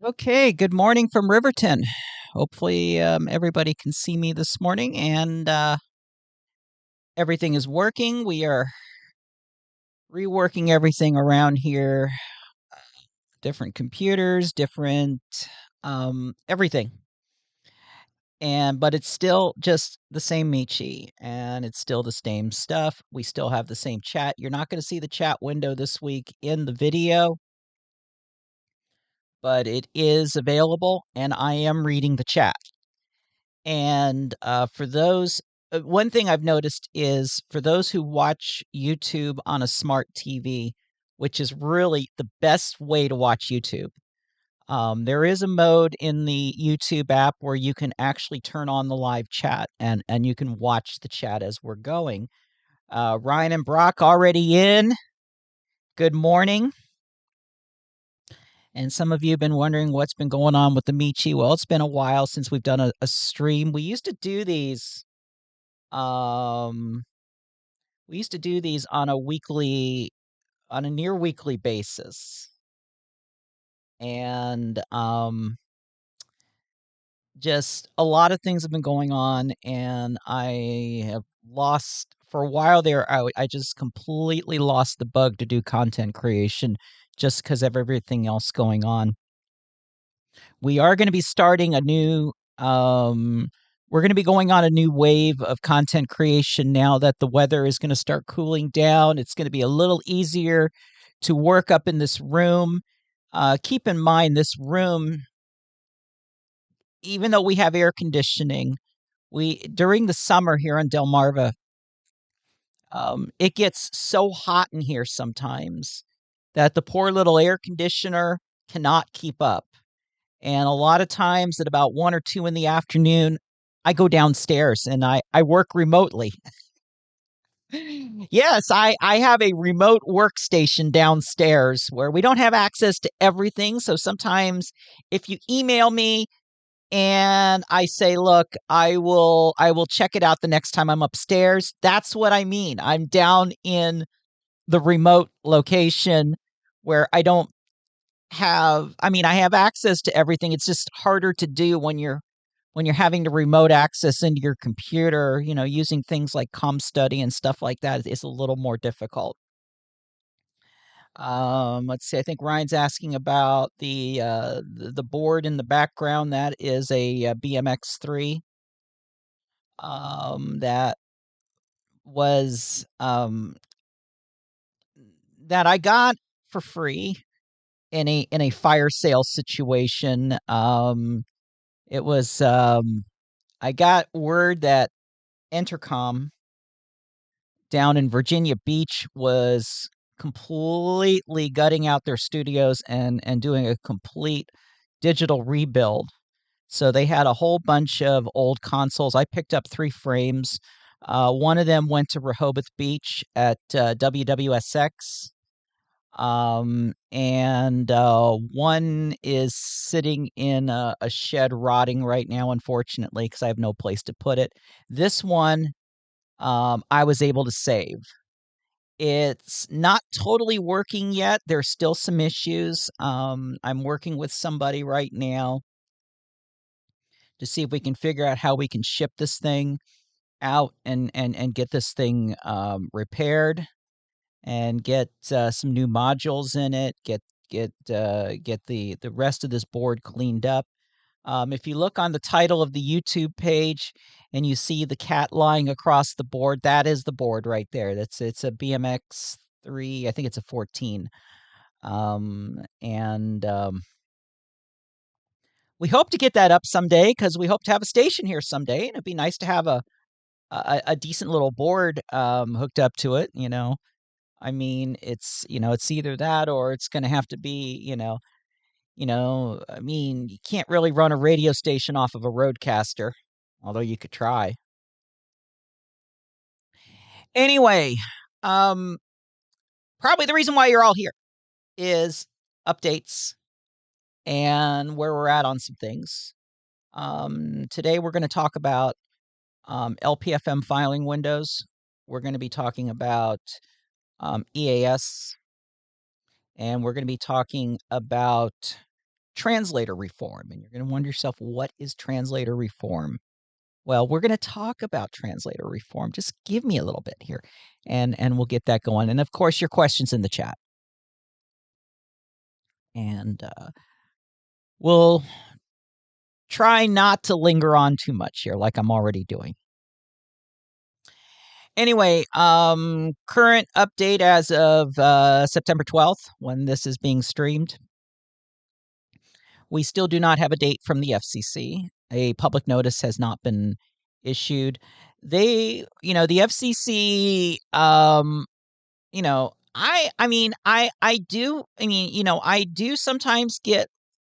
Okay, good morning from Riverton. Hopefully, everybody can see me this morning and everything is working. We are reworking everything around here, different computers, different everything. But it's still just the same Michi and it's still the same stuff. We still have the same chat. You're not going to see the chat window this week in the video, but it is available and I am reading the chat. And for those, one thing I've noticed is for those who watch YouTube on a smart TV, which is really the best way to watch YouTube, there is a mode in the YouTube app where you can actually turn on the live chat and you can watch the chat as we're going. Ryan and Brock already in. Good morning. And some of you have been wondering what's been going on with the Michi. Well, it's been a while since we've done a stream. We used to do these on a near weekly basis. And just a lot of things have been going on, and I have lost for a while there. I just completely lost the bug to do content creation just because of everything else going on. We are going to be starting a new we're going to be going on a new wave of content creation now that the weather is going to start cooling down. It's going to be a little easier to work up in this room. Keep in mind, this room, even though we have air conditioning, during the summer here in Delmarva, it gets so hot in here sometimes that the poor little air conditioner cannot keep up. And a lot of times at about 1 or 2 in the afternoon, I go downstairs and I work remotely. Yes, I have a remote workstation downstairs where we don't have access to everything. So sometimes if you email me and I say, look, I will check it out the next time I'm upstairs. That's what I mean. I'm down in the remote location where I don't I have access to everything. It's just harder to do when you're having to remote access into your computer, using things like ComStudy and stuff like that is a little more difficult. Let's see. I think Ryan's asking about the board in the background. That is a BMX3. That was that I got for free in a fire sale situation. It was I got word that Entercom down in Virginia Beach was completely gutting out their studios and doing a complete digital rebuild. So they had a whole bunch of old consoles. I picked up 3 frames. One of them went to Rehoboth Beach at WWSX. And one is sitting in a shed rotting right now, unfortunately, because I have no place to put it. This one, I was able to save. It's not totally working yet. There's still some issues. I'm working with somebody right now to see if we can figure out how we can ship this thing out and get this thing repaired and get some new modules in it. Get the rest of this board cleaned up. If you look on the title of the YouTube page and you see the cat lying across the board, that is the board right there. It's a BMX 3. I think it's a 14. We hope to get that up someday because we hope to have a station here someday, and it'd be nice to have a decent little board hooked up to it. I mean, it's either that or it's going to have to be, I mean, you can't really run a radio station off of a Roadcaster, although you could try. Anyway, um, probably the reason why you're all here is updates and where we're at on some things. Today we're going to talk about LPFM filing windows. We're going to be talking about EAS, and we're going to be talking about translator reform. And you're going to wonder yourself, what is translator reform? Well, we're going to talk about translator reform. Just give me a little bit here, and we'll get that going. And of course, your questions in the chat. And we'll try not to linger on too much here, like I'm already doing. Anyway, current update as of September 12th, when this is being streamed. We still do not have a date from the FCC. A public notice has not been issued. The FCC, I do sometimes get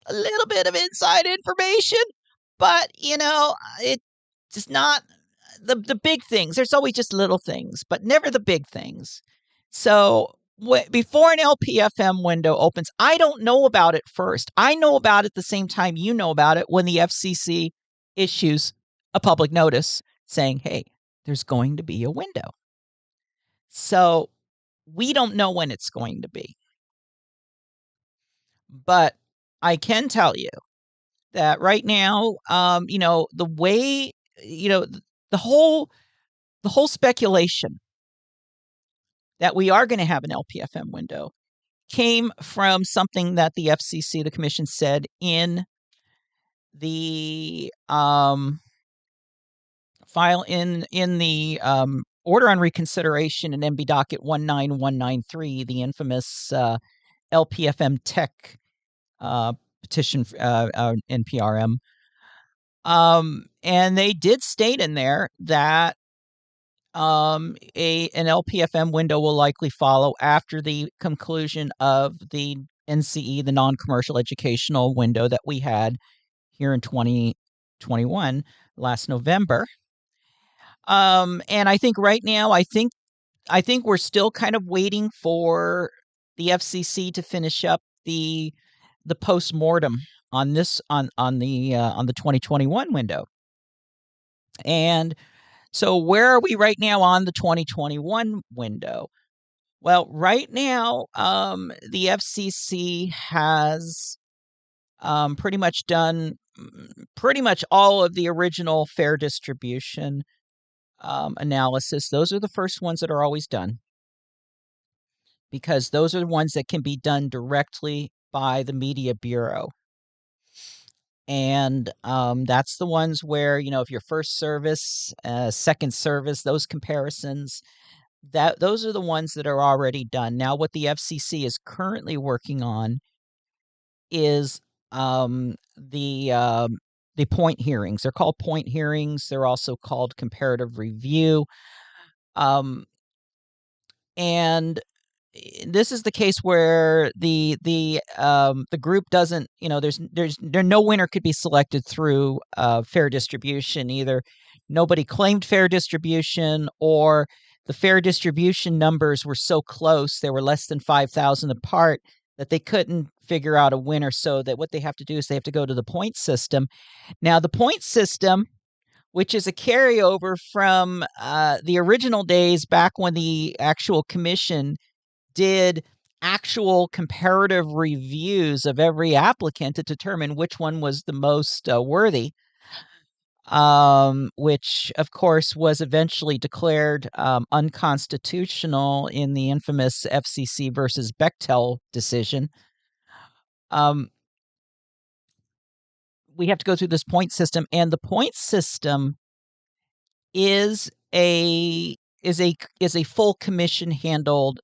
a little bit of inside information, but it just not the big things. There's always just little things, but never the big things. So before an LPFM window opens, I don't know about it first. I know about it the same time you know about it, when the FCC issues a public notice saying, hey, there's going to be a window. So we don't know when it's going to be. But I can tell you that right now, the way, the whole speculation that we are going to have an LPFM window came from something that the FCC, the commission, said in the file in the order on reconsideration in MB docket 19193, the infamous LPFM tech petition, NPRM. And they did state in there that an LPFM window will likely follow after the conclusion of the NCE, the non-commercial educational window that we had here in 2021, last November. And I think right now, I think we're still kind of waiting for the FCC to finish up the post-mortem on this on the 2021 window. And so where are we right now on the 2021 window? Well, right now, the FCC has pretty much done pretty much all of the original fair distribution analysis. Those are the first ones that are always done, because those are the ones that can be done directly by the Media Bureau. And that's the ones where, if your first service, second service, those comparisons, those are the ones that are already done. Now, what the FCC is currently working on is the point hearings. They're called point hearings. They're also called comparative review. And this is the case where the group doesn't, there's no winner could be selected through fair distribution. Either nobody claimed fair distribution, or the fair distribution numbers were so close, they were less than 5,000 apart, that they couldn't figure out a winner. So that what they have to do is they have to go to the point system. Now, the point system, which is a carryover from the original days back when the actual commission did actual comparative reviews of every applicant to determine which one was the most worthy, which, of course, was eventually declared unconstitutional in the infamous FCC versus Bechtel decision. We have to go through this point system, and the point system is a full commission handled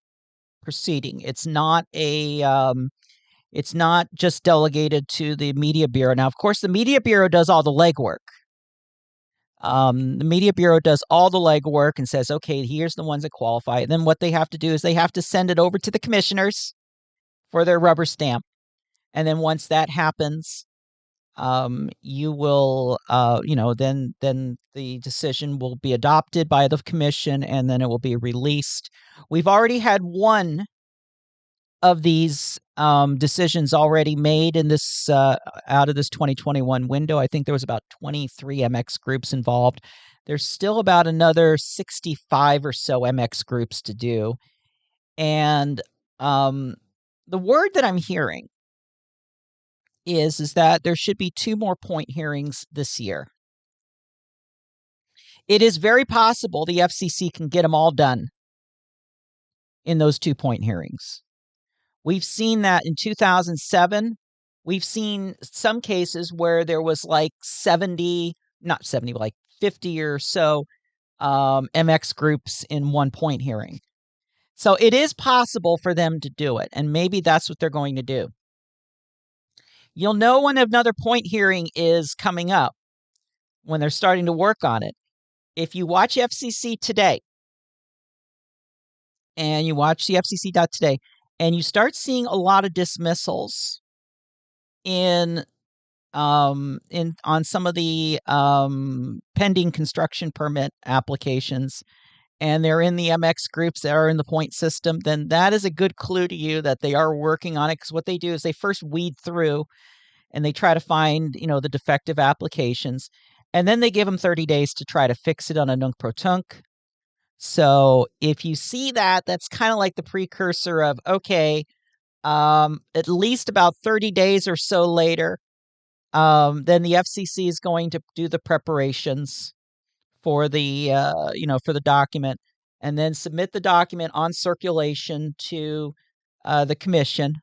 proceeding. It's not it's not just delegated to the Media Bureau. Now, of course, the Media Bureau does all the legwork. The Media Bureau does all the legwork and says, okay, here's the ones that qualify. And then what they have to do is they have to send it over to the commissioners for their rubber stamp. And then once that happens, you will, then the decision will be adopted by the commission, and then it will be released. We've already had one of these decisions already made in this out of this 2021 window. I think there was about 23 MX groups involved. There's still about another 65 or so MX groups to do. And the word that I'm hearing is that there should be 2 more point hearings this year. It is very possible the FCC can get them all done in those 2 point hearings. We've seen that in 2007. We've seen some cases where there was like 70, not 70, like 50 or so MX groups in 1 point hearing. So it is possible for them to do it, and maybe that's what they're going to do. You'll know when another point hearing is coming up, when they're starting to work on it. If you watch FCC Today, and you watch the FCC.today, and you start seeing a lot of dismissals on some of the pending construction permit applications, and they're in the MX groups that are in the point system, then that is a good clue to you that they are working on it. Because what they do is they first weed through and they try to find, the defective applications, and then they give them 30 days to try to fix it on a nunc-pro-tunc. So if you see that, that's kind of like the precursor of, okay, at least about 30 days or so later, then the FCC is going to do the preparations for the for the document, and then submit the document on circulation to the commission,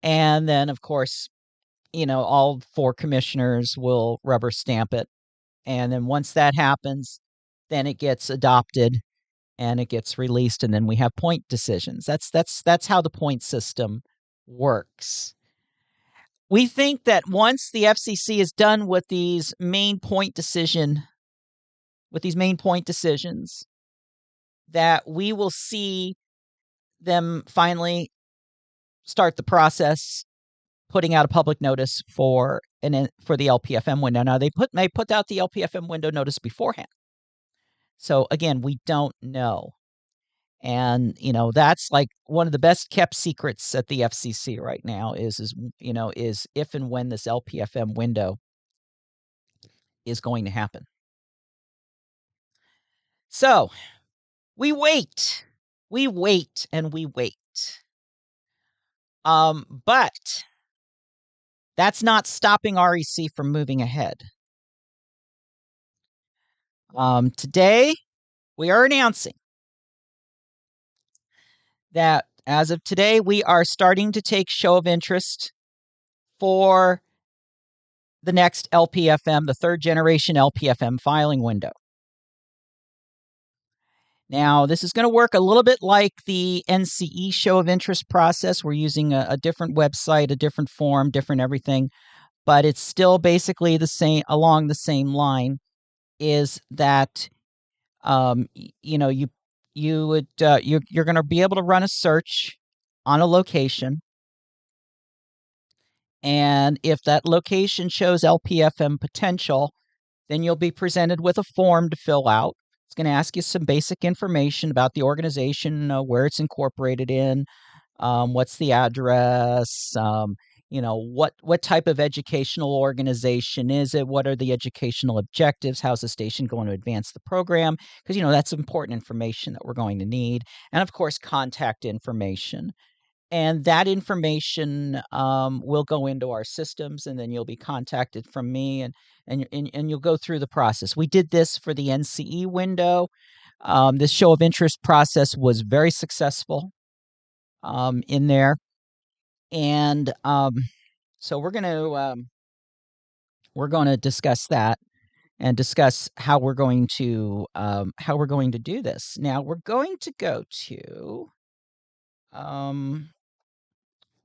and then of course all 4 commissioners will rubber stamp it, and then once that happens, then it gets adopted and it gets released, and then we have point decisions. That's how the point system works. We think that once the FCC is done with these main point decisions, that we will see them finally start the process, putting out a public notice for the LPFM window. Now they put out the LPFM window notice beforehand. So again, we don't know. And, that's like one of the best kept secrets at the FCC right now is if and when this LPFM window is going to happen. So we wait, and we wait. But that's not stopping REC from moving ahead. Today, we are announcing that as of today, we are starting to take show of interest for the next LPFM, the 3rd generation LPFM filing window. Now, this is going to work a little bit like the NCE show of interest process. We're using a different website, a different form, different everything, but it's still basically the same, along the same line, is that you're going to be able to run a search on a location, and if that location shows LPFM potential, then you'll be presented with a form to fill out. It's going to ask you some basic information about the organization, where it's incorporated in, what's the address, what type of educational organization is it, what are the educational objectives, how's the station going to advance the program, because that's important information that we're going to need, and of course contact information. And that information will go into our systems, and then you'll be contacted from me, and you'll go through the process. We did this for the NCE window. This show of interest process was very successful in there, and so we're going to discuss that and discuss how we're going to do this. Now we're going to go to.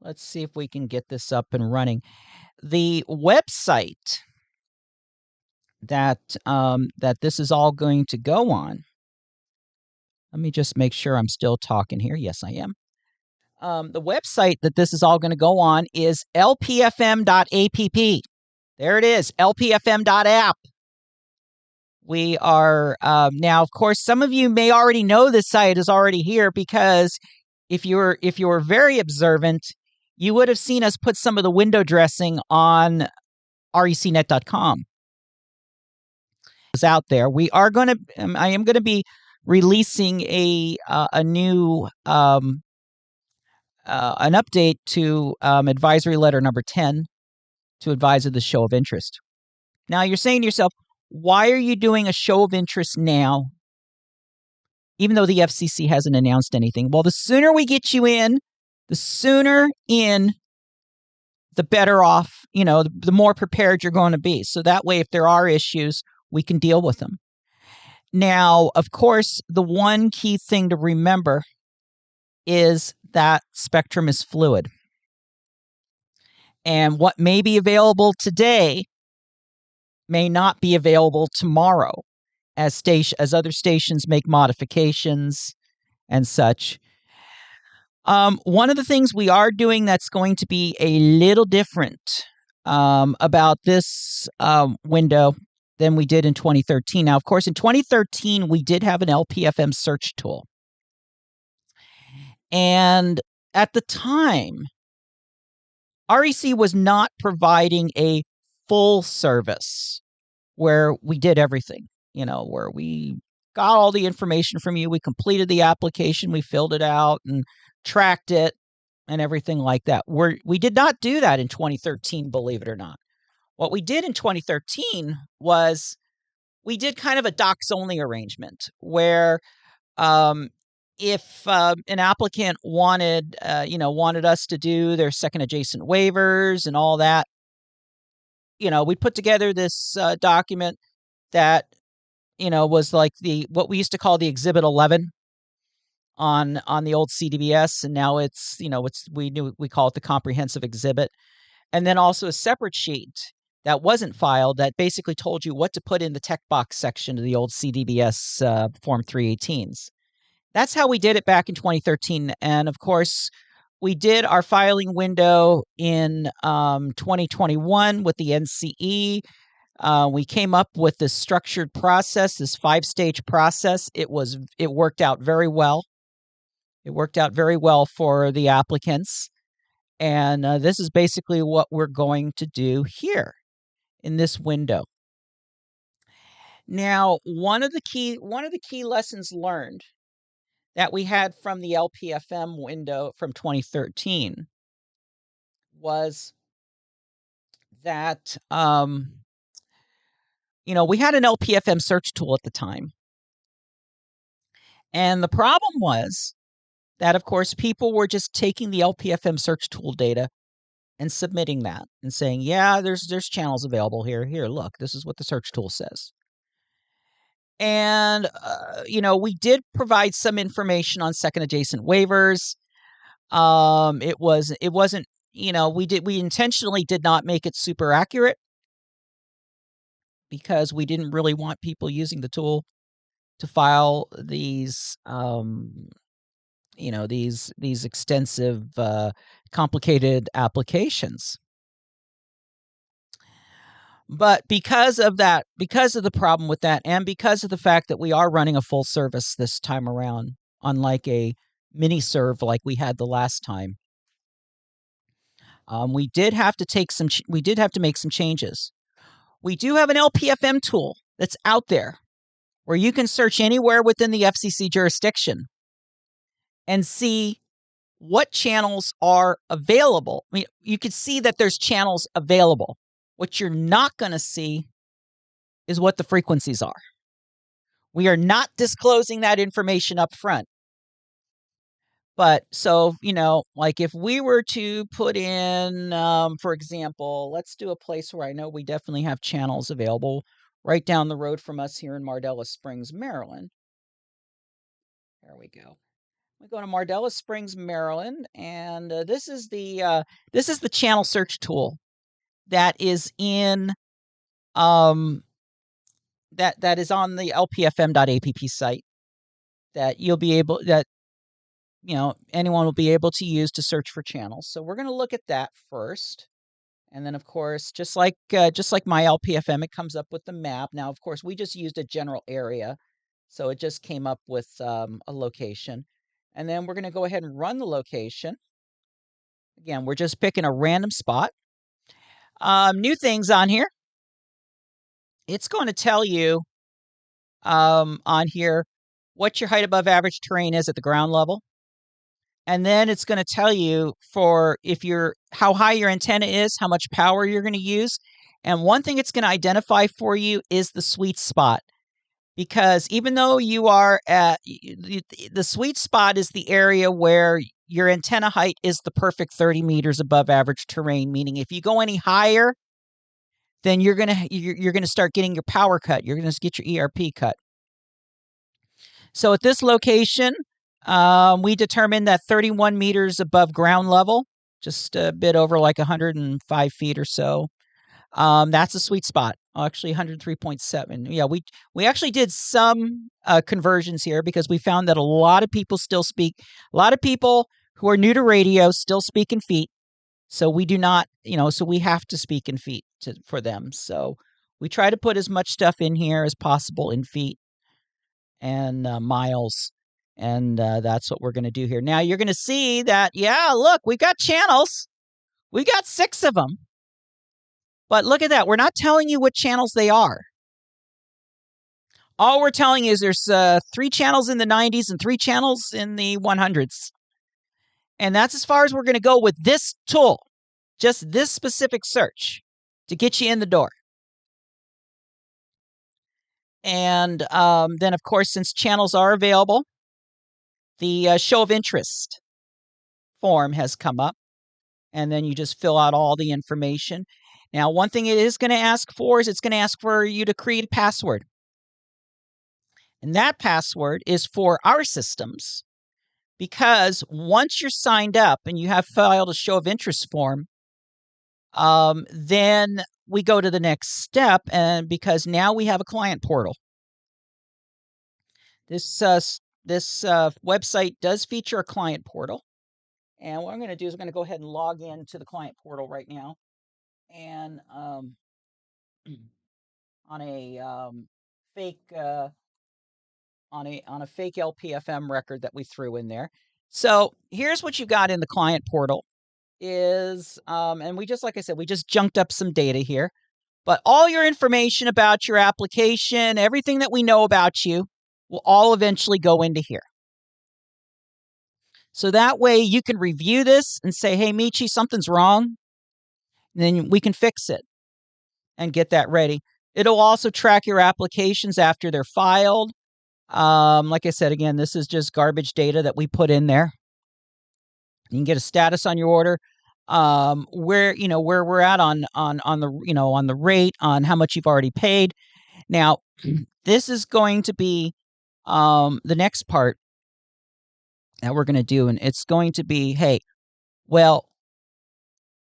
Let's see if we can get this up and running. The website that this is all going to go on. Let me just make sure I'm still talking here. Yes, I am. The website that this is all going to go on is lpfm.app. There it is, lpfm.app. We are now, of course, some of you may already know this site is already here, because if you were very observant, you would have seen us put some of the window dressing on recnet.com. It's out there. I am going to be releasing a new an update to advisory letter number 10 to advise of the show of interest. Now you're saying to yourself, why are you doing a show of interest now, even though the FCC hasn't announced anything? Well, the sooner we get you in, the sooner in, the better off, the more prepared you're going to be. So that way, if there are issues, we can deal with them. Now, of course, the one key thing to remember is that spectrum is fluid. And what may be available today may not be available tomorrow as other stations make modifications and such. One of the things we are doing that's going to be a little different about this window than we did in 2013. Now, of course, in 2013, we did have an LPFM search tool. And at the time, REC was not providing a full service where we did everything, where we got all the information from you, we completed the application, we filled it out and tracked it and everything like that. We did not do that in 2013, believe it or not. What we did in 2013 was we did kind of a docs-only arrangement where if an applicant wanted us to do their second adjacent waivers and all that, we put together this document that, was like what we used to call the Exhibit 11 on the old CDBS, and now it's we call it the comprehensive exhibit, and then also a separate sheet that wasn't filed that basically told you what to put in the text box section of the old CDBS Form 318s. That's how we did it back in 2013. And of course, we did our filing window in 2021 with the NCE. We came up with this structured process, this 5-stage process. It worked out very well. It worked out very well for the applicants. And this is basically what we're going to do here in this window. Now, one of the key lessons learned that we had from the LPFM window from 2013 was that we had an LPFM search tool at the time. And the problem was that, of course, people were just taking the LPFM search tool data and submitting that and saying, yeah, there's channels available here. Here, look, this is what the search tool says. And, we did provide some information on second adjacent waivers. It wasn't, we intentionally did not make it super accurate because we didn't really want people using the tool to file these, these extensive, complicated applications. But because of the problem with that, and because of the fact that we are running a full service this time around, unlike a mini serve like we had the last time, we did have to make some changes. We do have an LPFM tool that's out there where you can search anywhere within the FCC jurisdiction and see what channels are available. I mean, you can see that there's channels available. What you're not going to see is what the frequencies are. We are not disclosing that information up front. But so, like if we were to put in, for example, let's do a place where I know we definitely have channels available right down the road from us here in Mardellis Springs, Maryland. There we go. We go to Mardellis Springs, Maryland, and this is the channel search tool that is in that is on the lpfm.app site that anyone will be able to use to search for channels. So we're going to look at that first. And then, of course, just like my LPFM, it comes up with the map. Now, of course, we just used a general area, so it just came up with a location. And then we're going to go ahead and run the location. Again, we're just picking a random spot. New things on here. It's going to tell you on here what your height above average terrain is at the ground level. And then it's going to tell you how high your antenna is, how much power you're going to use. And one thing it's going to identify for you is the sweet spot. Because even though you are the sweet spot is the area where your antenna height is the perfect 30 meters above average terrain, meaning if you go any higher, then you're going to start getting your power cut. You're going to get your ERP cut. So at this location, we determined that 31 meters above ground level, just a bit over like 105 feet or so. That's a sweet spot. Actually, 103.7. Yeah, we actually did some conversions here because we found that a lot of people who are new to radio still speak in feet. So we do not, so we have to speak in feet for them. So we try to put as much stuff in here as possible in feet and miles. And that's what we're going to do here. Now you're going to see that, look, we've got channels. We've got 6 of them. But look at that. We're not telling you what channels they are. All we're telling you is there's 3 channels in the 90s and 3 channels in the 100s. And that's as far as we're going to go with this tool. Just this specific search to get you in the door. And then, of course, since channels are available, the show of interest form has come up. And then you just fill out all the information. Now, one thing it is going to ask for is it's going to ask for you to create a password. And that password is for our systems because once you're signed up and you have filed a show of interest form, then we go to the next step, and because now we have a client portal. This website does feature a client portal. And what I'm going to do is I'm going to go ahead and log in to the client portal right now. And on a fake LPFM record that we threw in there. So here's what you got in the client portal is, and we just, like I said, we just junked up some data here, but all your information about your application, everything that we know about you will all eventually go into here. So that way you can review this and say, hey, Michi, something's wrong. And then we can fix it and get that ready. It'll also track your applications after they're filed. Like I said, again, this is just garbage data that we put in there. You can get a status on your order, where we're at on the rate, on how much you've already paid. Now, this is going to be the next part that we're going to do, and it's going to be, hey, well,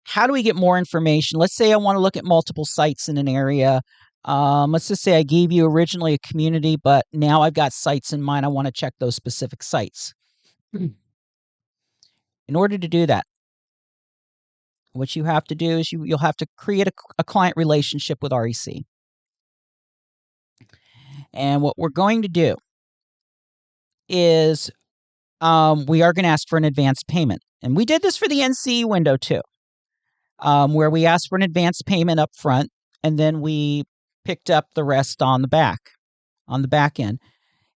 how do we get more information? Let's say I want to look at multiple sites in an area. Let's just say I gave you originally a community, but now I've got sites in mind. I want to check those specific sites. In order to do that, what you have to do is you'll have to create a client relationship with REC. And what we're going to do is we are going to ask for an advance payment. And we did this for the NCE window too, where we asked for an advance payment up front, and then we picked up the rest on the back end.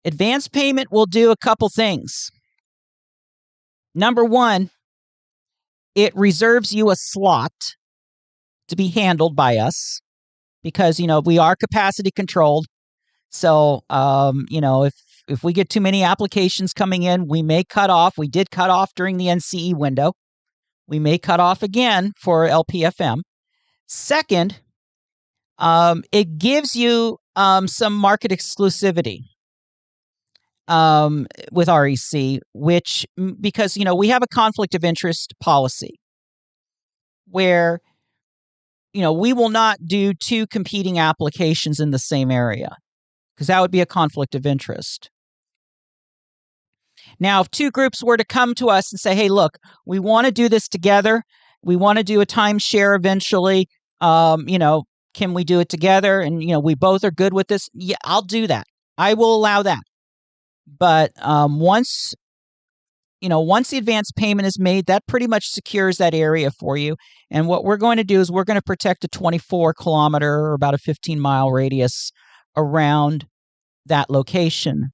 Advance payment will do a couple things. Number one, it reserves you a slot to be handled by us because, we are capacity controlled. So, if we get too many applications coming in, we may cut off. We did cut off during the NCE window. We may cut off again for LPFM. Second, it gives you some market exclusivity with REC, because we have a conflict of interest policy where we will not do 2 competing applications in the same area because that would be a conflict of interest. Now, if 2 groups were to come to us and say, hey, look, we want to do this together. We want to do a timeshare eventually. Can we do it together? And, we both are good with this. Yeah, I'll do that. I will allow that. But once the advance payment is made, that pretty much secures that area for you. And what we're going to do is we're going to protect a 24-kilometer or about a 15-mile radius around that location.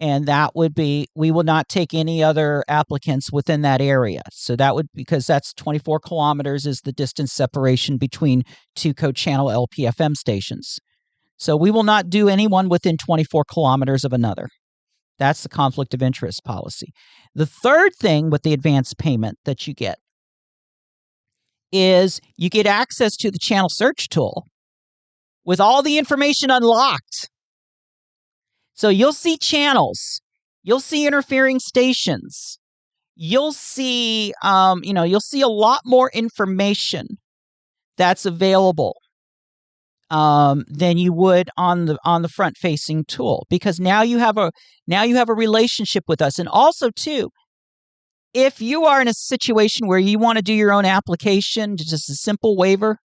And that would be, we will not take any other applicants within that area. So that would, because that's 24 kilometers is the distance separation between two co-channel LPFM stations. So we will not do anyone within 24 kilometers of another. That's the conflict of interest policy. The third thing with the advance payment that you get is you get access to the channel search tool with all the information unlocked. So you'll see channels, you'll see interfering stations, you'll see, you'll see a lot more information that's available than you would on the front facing tool, because now you have a relationship with us. And also too, if you are in a situation where you want to do your own application, just a simple waiver,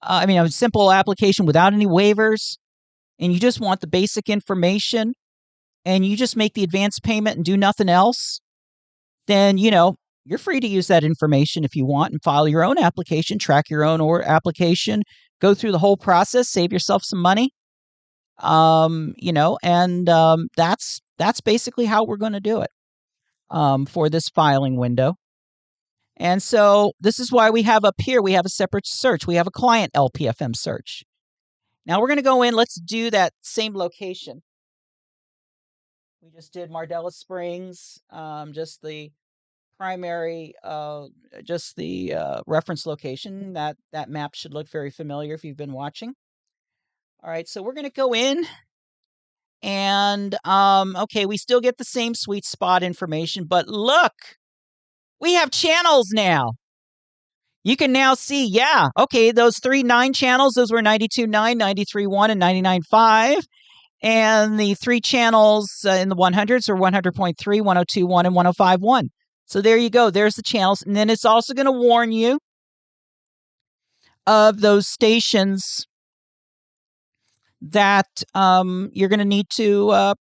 a simple application without any waivers, and you just want the basic information, and you just make the advance payment and do nothing else, then, you're free to use that information if you want and file your own application, track your own application, go through the whole process, save yourself some money. That's basically how we're going to do it for this filing window. And so this is why we have up here, we have a separate search. We have a client LPFM search. Now we're going to go in. Let's do that same location. We just did Mardella Springs, just the primary, just the reference location. That map should look very familiar if you've been watching. All right, so we're going to go in. And, okay, we still get the same sweet spot information, but look, we have channels now. You can now see, those 3 9 channels, those were 92.9, 93.1, and 99.5. And the 3 channels in the 100s are 100.3, 102.1, and 105.1. So there you go. There's the channels. And then it's also going to warn you of those stations that you're going to need to,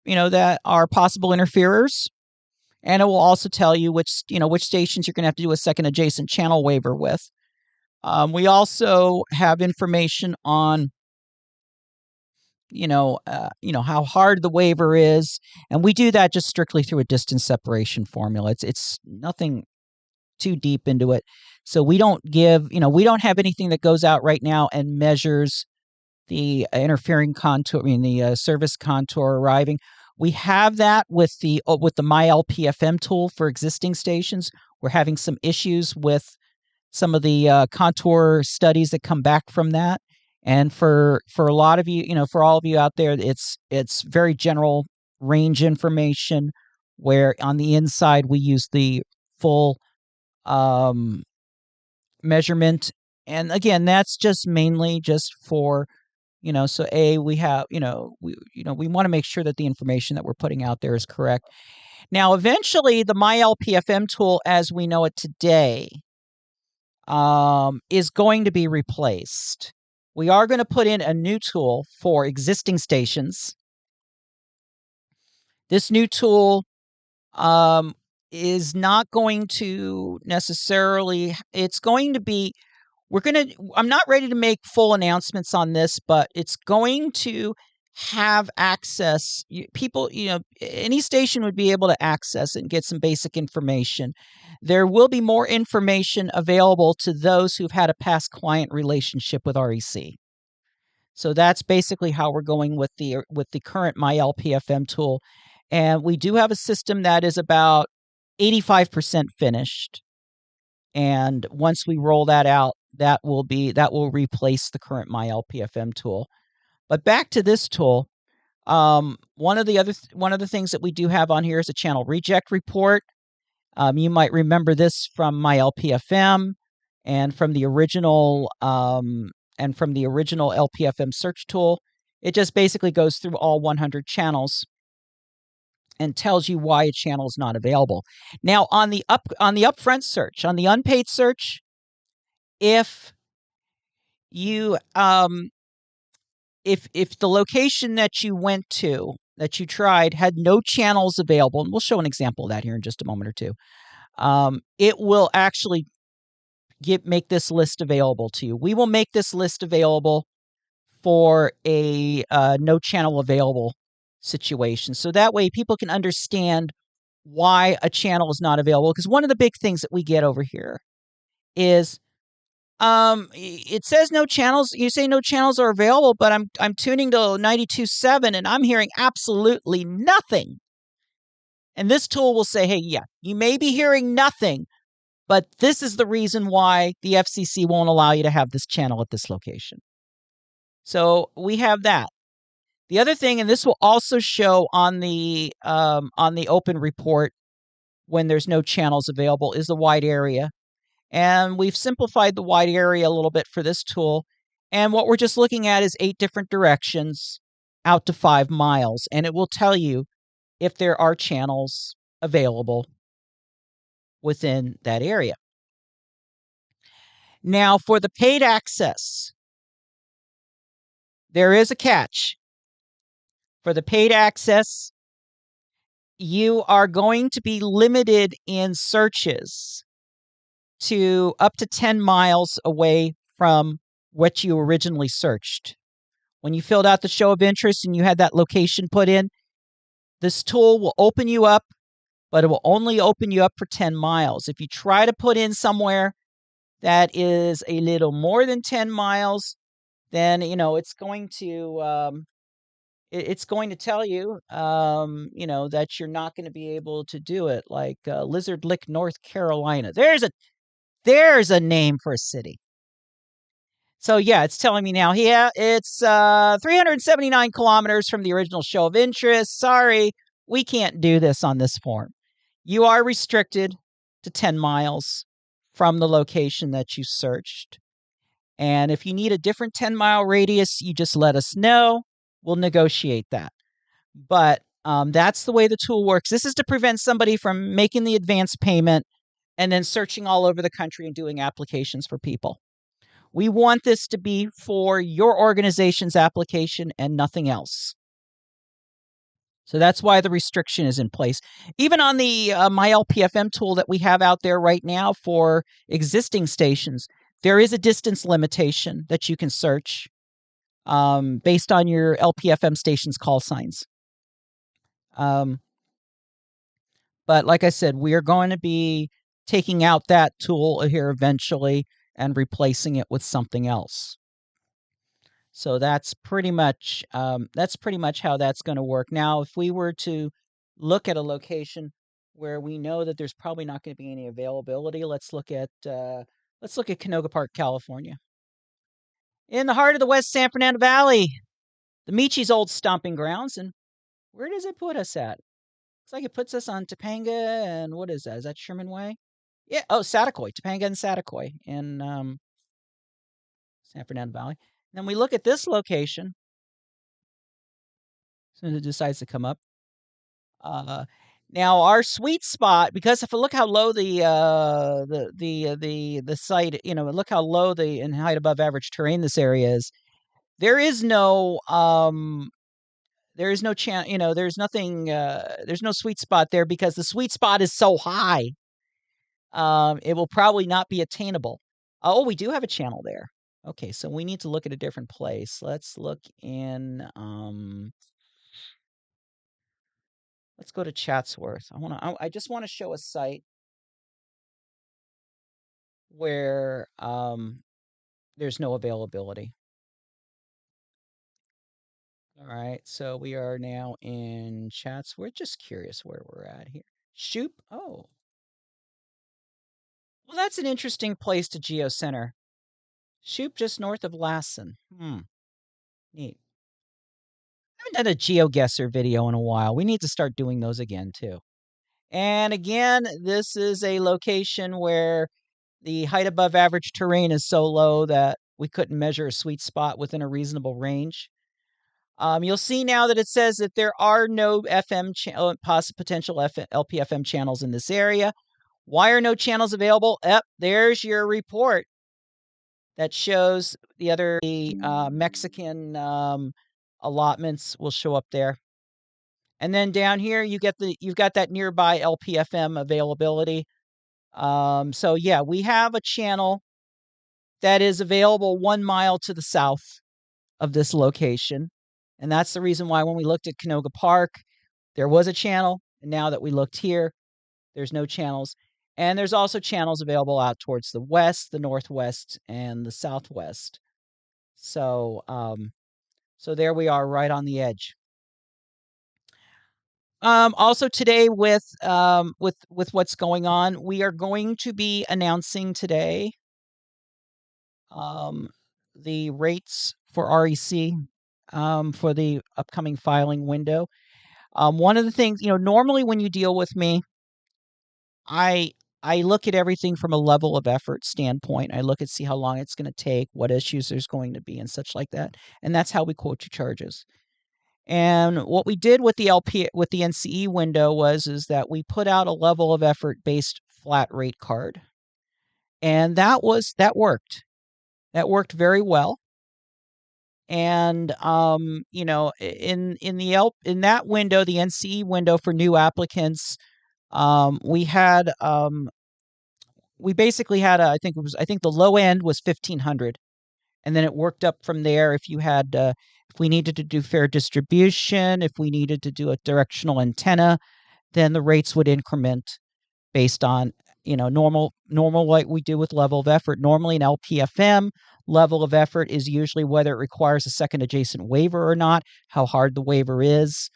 that are possible interferers. And it will also tell you which stations you're going to have to do a second adjacent channel waiver with. We also have information on, how hard the waiver is. And we do that just strictly through a distance separation formula. It's nothing too deep into it. So we don't have anything that goes out right now and measures the interfering contour, the service contour arriving. We have that with the My LPFM tool for existing stations. We're having some issues with some of the contour studies that come back from that. And for a lot of you, for all of you out there, it's very general range information, where on the inside we use the full measurement. And again, that's just mainly just for, so we have, we want to make sure that the information that we're putting out there is correct. Now, eventually, the My LPFM tool, as we know it today, is going to be replaced. We are going to put in a new tool for existing stations. This new tool is not going to necessarily, it's going to be, I'm not ready to make full announcements on this, but it's going to have access. People, any station would be able to access it and get some basic information. There will be more information available to those who've had a past client relationship with REC. So that's basically how we're going with the current My LPFM tool. And we do have a system that is about 85% finished. And once we roll that out, that will replace the current My LPFM tool. But back to this tool, one of the things that we do have on here is a channel reject report. You might remember this from My LPFM and from the original LPFM search tool. It just basically goes through all 100 channels and tells you why a channel is not available. Now, on the upfront search, on the unpaid search, if you if the location that you went to, that you tried, had no channels available, and we'll show an example of that here in just a moment or two, it will actually make this list available to you. We will make this list available for a no channel available situation. So that way people can understand why a channel is not available. Because one of the big things that we get over here is it says no channels. You say no channels are available, but I'm tuning to 92.7 and I'm hearing absolutely nothing. And this tool will say, hey, yeah, you may be hearing nothing, but this is the reason why the FCC won't allow you to have this channel at this location. So we have that. The other thing, and this will also show on the open report when there's no channels available, is the wide area. And we've simplified the wide area a little bit for this tool. And what we're just looking at is 8 different directions out to 5 miles. And it will tell you if there are channels available within that area. Now, for the paid access, there is a catch. For the paid access, you are going to be limited in searches to up to 10 miles away from what you originally searched. When you filled out the show of interest and you had that location put in, this tool will open you up, but it will only open you up for 10 miles. If you try to put in somewhere that is a little more than 10 miles, then, it's going to tell you, that you're not going to be able to do it. Like Lizard Lick, North Carolina. There's a name for a city. So yeah, it's telling me now, it's 379 kilometers from the original show of interest. Sorry, we can't do this on this form. You are restricted to 10 miles from the location that you searched. And if you need a different 10-mile radius, you just let us know. We'll negotiate that. But that's the way the tool works. This is to prevent somebody from making the advance payment and then searching all over the country and doing applications for people. We want this to be for your organization's application and nothing else. So that's why the restriction is in place. Even on the My LPFM tool that we have out there right now for existing stations, there is a distance limitation that you can search based on your LPFM station's call signs. But like I said, we are going to be taking out that tool here eventually and replacing it with something else. So that's pretty much how that's going to work. Now, if we were to look at a location where we know that there's probably not going to be any availability, let's look at Canoga Park, California, in the heart of the West San Fernando Valley, the Michi's old stomping grounds. And where does it put us at? Looks like it puts us on Topanga and what is that? Is that Sherman Way? Yeah. Oh, Satakoy, Topanga and Satakoy in San Fernando Valley. Then we look at this location. As soon as it decides to come up. Now our sweet spot, because if I look how low the site, look how low in height above average terrain this area is. There's no chance, there's nothing, there's no sweet spot there because the sweet spot is so high. It will probably not be attainable. Oh, we do have a channel there. Okay, so we need to look at a different place. Let's look in, let's go to Chatsworth. I just want to show a site where there's no availability. All right, so we are now in Chatsworth. Just curious where we're at here. Shoup. Oh. Well, that's an interesting place to geocenter. Shoup, just north of Lassen. Neat. I haven't done a GeoGuessr video in a while. We need to start doing those again, too. And again, this is a location where the height above average terrain is so low that we couldn't measure a sweet spot within a reasonable range. You'll see now that it says that there are no potential LPFM channels in this area. Why are no channels available? There's your report that shows the other Mexican allotments will show up there. And then down here, you've got that nearby LPFM availability. So yeah, we have a channel that is available 1 mile to the south of this location. And that's the reason why when we looked at Canoga Park, there was a channel. And now that we looked here, there's no channels. And there's also channels available out towards the west, the northwest, and the southwest. So, so there we are, right on the edge. Also today, with what's going on, we are going to be announcing today the rates for REC for the upcoming filing window. One of the things, normally when you deal with me, I look at everything from a level of effort standpoint. I look at see how long it's going to take, what issues there's going to be, and such like that. And that's how we quote you charges. And what we did with the NCE window is that we put out a level of effort based flat rate card, and that worked. That worked very well. And in that window, the NCE window for new applicants, we basically had I think the low end was 1,500, and then it worked up from there. If we needed to do fair distribution, if we needed to do a directional antenna, then the rates would increment based on normal like we do with level of effort. Normally an LPFM level of effort is usually whether it requires a second adjacent waiver or not, how hard the waiver is,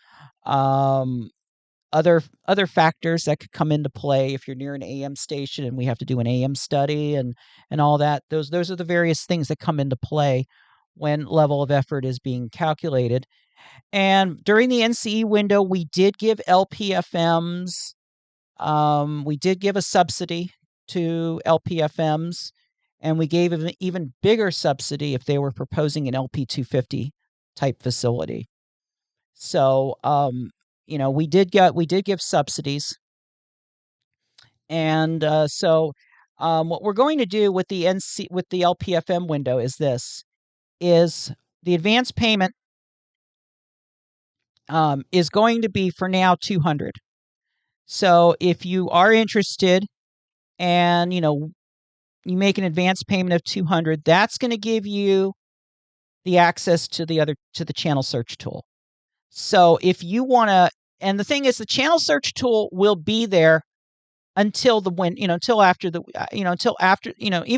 other factors that could come into play if you're near an AM station and we have to do an AM study and all that. Those are the various things that come into play when level of effort is being calculated. And during the NCE window, we did give LPFMs, we did give a subsidy to LPFMs, and we gave an even bigger subsidy if they were proposing an LP 250 type facility. So, we did give subsidies. And so what we're going to do with the LPFM window is the advance payment is going to be for now $200. So if you are interested and you make an advance payment of $200, that's going to give you the access to the channel search tool. So if you want to, and the thing is, the channel search tool will be there until even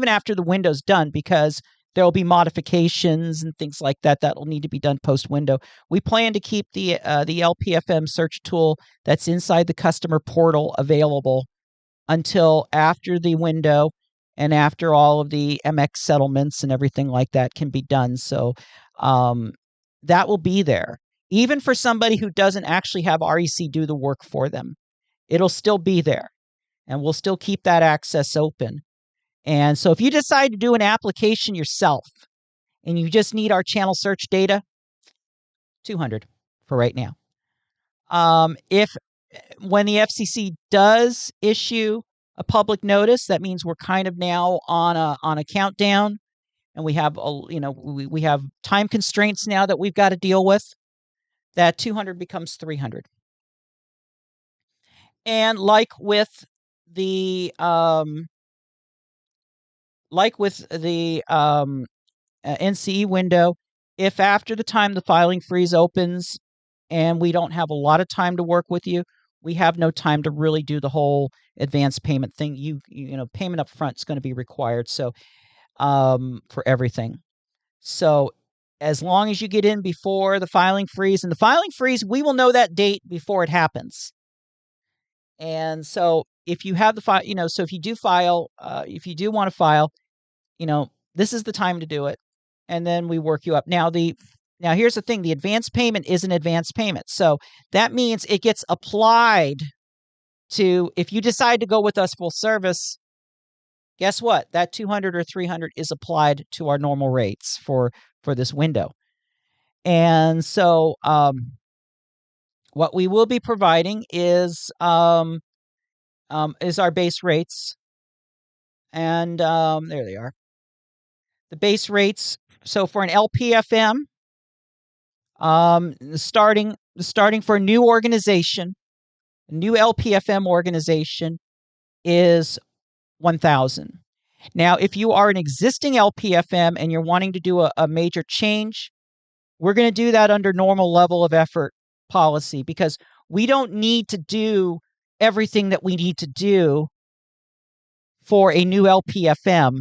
after the window's done, because there will be modifications and things like that will need to be done post window. We plan to keep the LPFM search tool that's inside the customer portal available until after the window and after all of the MX settlements and everything like that can be done. So that will be there. Even for somebody who doesn't actually have REC do the work for them, it'll still be there, and we'll still keep that access open. And so if you decide to do an application yourself and you just need our channel search data, $200 for right now. When the FCC does issue a public notice, that means we're kind of now on a countdown, and we have we have time constraints now that we've got to deal with. That $200 becomes $300. And like with the NCE window, if after the time the filing freeze opens and we don't have a lot of time to work with you, we have no time to really do the whole advance payment thing. Payment up front is going to be required. So for everything. So as long as you get in before the filing freeze, and the filing freeze, we will know that date before it happens. And so if you have the file, so if you do file, if you do want to file, this is the time to do it. And then we work you up. Now here's the thing, the advance payment is an advance payment. So that means it gets applied to, if you decide to go with us full service, guess what? That $200 or $300 is applied to our normal rates for this window. And so what we will be providing is our base rates. And there they are. The base rates. So for an LPFM, starting for a new organization, a new LPFM organization is $1,000. Now, if you are an existing LPFM and you're wanting to do a major change, We're going to do that under normal level of effort policy because we don't need to do everything that we need to do for a new LPFM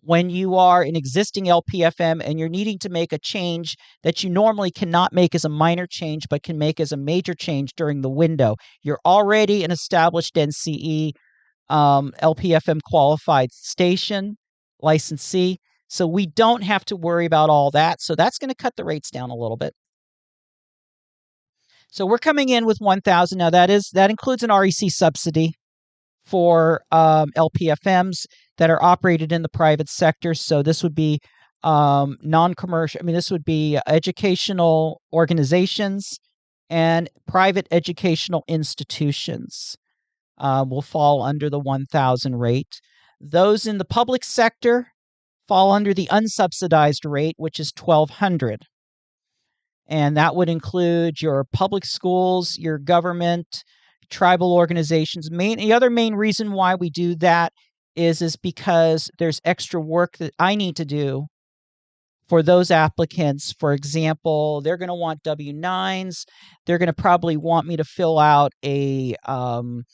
when you are an existing LPFM and you're needing to make a change that you normally cannot make as a minor change but can make as a major change during the window. You're already an established NCE LPFM qualified station, licensee, so we don't have to worry about all that. So that's going to cut the rates down a little bit. So we're coming in with 1,000. Now that includes an REC subsidy for LPFMs that are operated in the private sector. So this would be non-commercial. I mean, this would be educational organizations and private educational institutions will fall under the 1,000 rate. Those in the public sector fall under the unsubsidized rate, which is 1,200. And that would include your public schools, your government, tribal organizations. The other main reason why we do that is because there's extra work that I need to do for those applicants. For example, they're going to want W-9s. They're going to probably want me to fill out an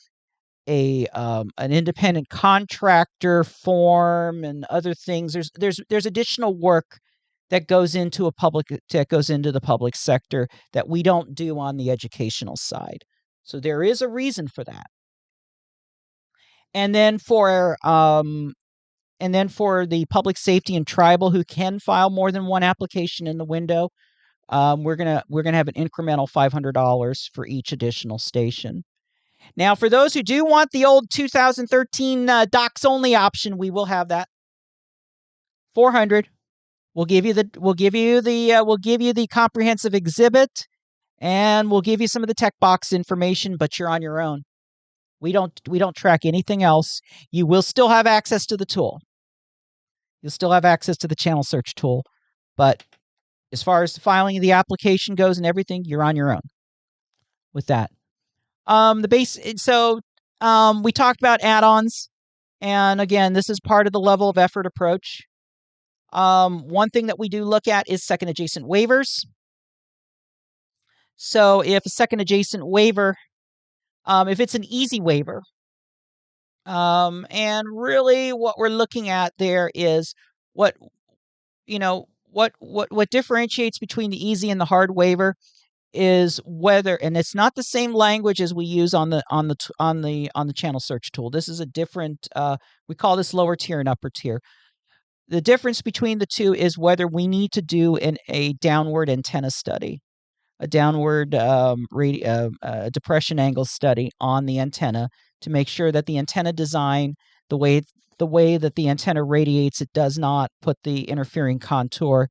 independent contractor form and other things. There's additional work that goes into the public sector that we don't do on the educational side. So there is a reason for that. And then for the public safety and tribal who can file more than one application in the window, we're gonna have an incremental $500 for each additional station. Now, for those who do want the old 2013 docs only option, we will have that. 400. We'll give you the comprehensive exhibit, and we'll give you some of the tech box information, but you're on your own. We don't track anything else. You will still have access to the tool. You'll still have access to the channel search tool, but as far as the filing of the application goes and everything, you're on your own with that. We talked about add-ons, and again, this is part of the level of effort approach. One thing that we do look at is second adjacent waivers. So if a second adjacent waiver, if it's an easy waiver, and really what we're looking at there is what differentiates between the easy and the hard waiver is whether, and it's not the same language as we use on the channel search tool. This is a different, we call this lower tier and upper tier. The difference between the two is whether we need to do a downward antenna study, a downward depression angle study on the antenna to make sure that the antenna design, the way that the antenna radiates, it does not put the interfering contour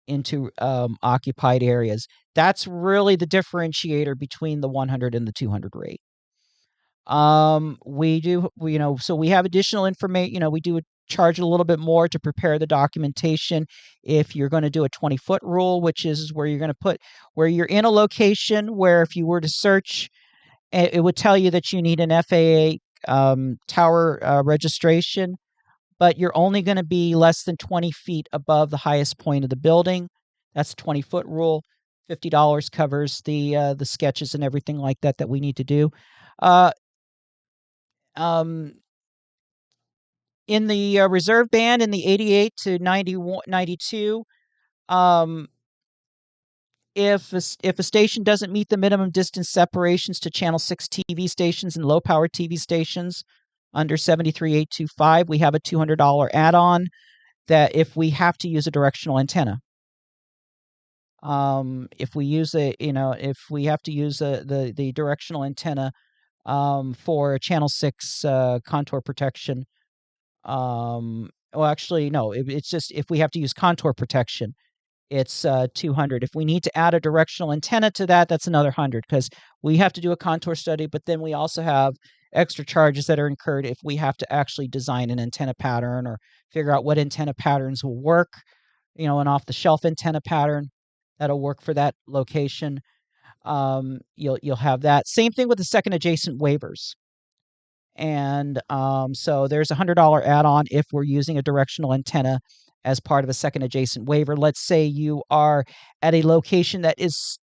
into occupied areas. That's really the differentiator between the 100 and the 200 rate. So we have additional information. We do charge a little bit more to prepare the documentation if you're going to do a 20-foot rule, which is where you're in a location where if you were to search, it would tell you that you need an FAA tower registration, but you're only going to be less than 20 feet above the highest point of the building. That's a 20-foot rule. $50 covers the sketches and everything like that we need to do. In the reserve band in the 88 to 92, if a station doesn't meet the minimum distance separations to channel 6 TV stations and low power TV stations under 73825, we have a $200 add-on that if we have to use a directional antenna. If we have to use the directional antenna for channel 6 contour protection. It's just if we have to use contour protection, it's 200. If we need to add a directional antenna to that, that's another 100 because we have to do a contour study, but then we also have extra charges that are incurred if we have to actually design an antenna pattern or figure out what antenna patterns will work, an off-the-shelf antenna pattern that'll work for that location. You'll have that. Same thing with the second adjacent waivers. And so there's a $100 add-on if we're using a directional antenna as part of a second adjacent waiver. Let's say you are at a location that is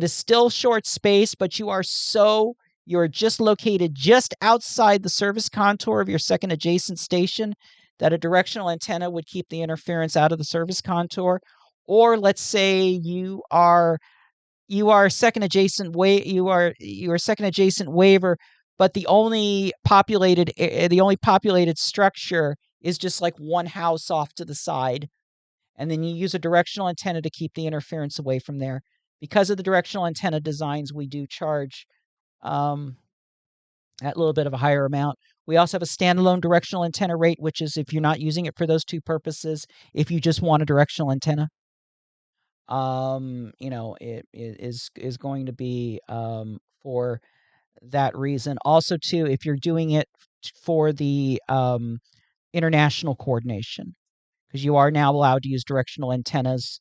still short space, but you're just located just outside the service contour of your second adjacent station, that a directional antenna would keep the interference out of the service contour. Or let's say you are second adjacent second adjacent waiver, but the only populated structure is just like one house off to the side, and then you use a directional antenna to keep the interference away from there. Because of the directional antenna designs, we do charge that little bit of a higher amount. We also have a standalone directional antenna rate, which is if you're not using it for those two purposes, if you just want a directional antenna, it is going to be for that reason. Also, too, if you're doing it for the international coordination, because you are now allowed to use directional antennas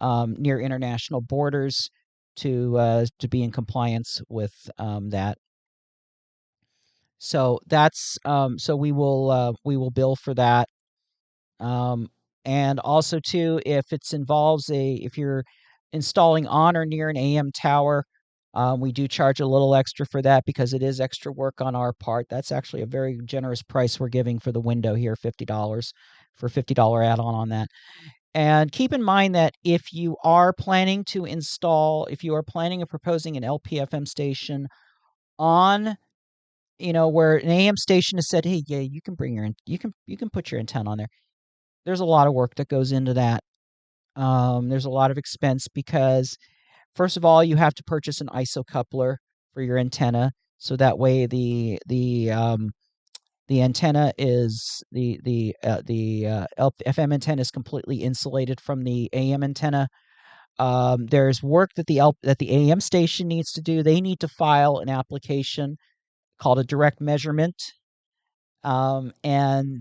near international borders to be in compliance with that. So that's so we will bill for that. And also too, if you're installing on or near an AM tower, we do charge a little extra for that because it is extra work on our part. That's actually a very generous price we're giving for the window here, $50 for $50 add-on on that. And keep in mind that if you are planning and proposing an LPFM station on, where an AM station has said, hey, yeah, you can put your antenna on there. There's a lot of work that goes into that. There's a lot of expense because, first of all, you have to purchase an ISO coupler for your antenna, so that way the antenna is the LPFM antenna is completely insulated from the AM antenna. There's work that the AM station needs to do. They need to file an application called a direct measurement. And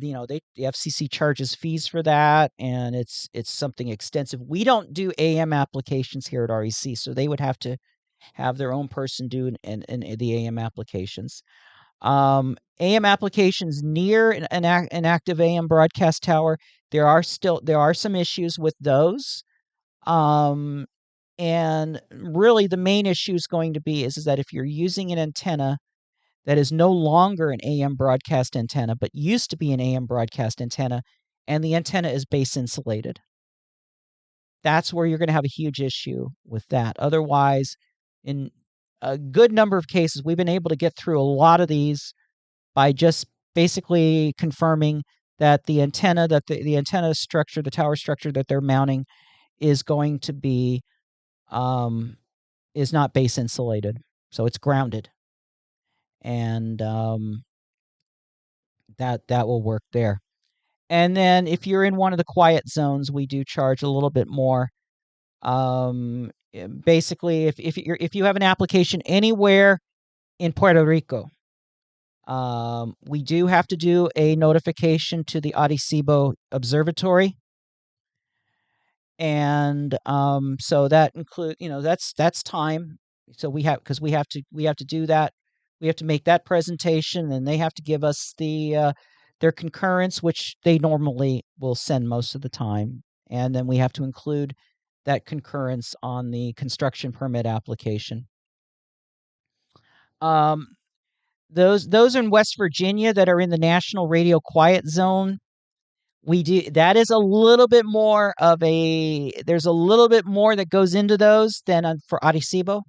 the FCC charges fees for that, and it's something extensive. We don't do AM applications here at REC, so they would have to have their own person do the AM applications. AM applications near an active AM broadcast tower, there are some issues with those. And really the main issue is going to be is that if you're using an antenna that is no longer an AM broadcast antenna, but used to be an AM broadcast antenna, and the antenna is base insulated, that's where you're going to have a huge issue with that. Otherwise, in a good number of cases, we've been able to get through a lot of these by just basically confirming that the antenna structure, the tower structure that they're mounting, is going to be is not base insulated, so it's grounded, and that will work there. And then if you're in one of the quiet zones, we do charge a little bit more. Basically, if you have an application anywhere in Puerto Rico, we do have to do a notification to the Arecibo Observatory. And so that include, that's time. So we have to do that. We have to make that presentation, and they have to give us their concurrence, which they normally will send most of the time. And then we have to include that concurrence on the construction permit application. Those in West Virginia that are in the National Radio Quiet Zone, that is a little bit more there's a little bit more that goes into those than for Arecibo.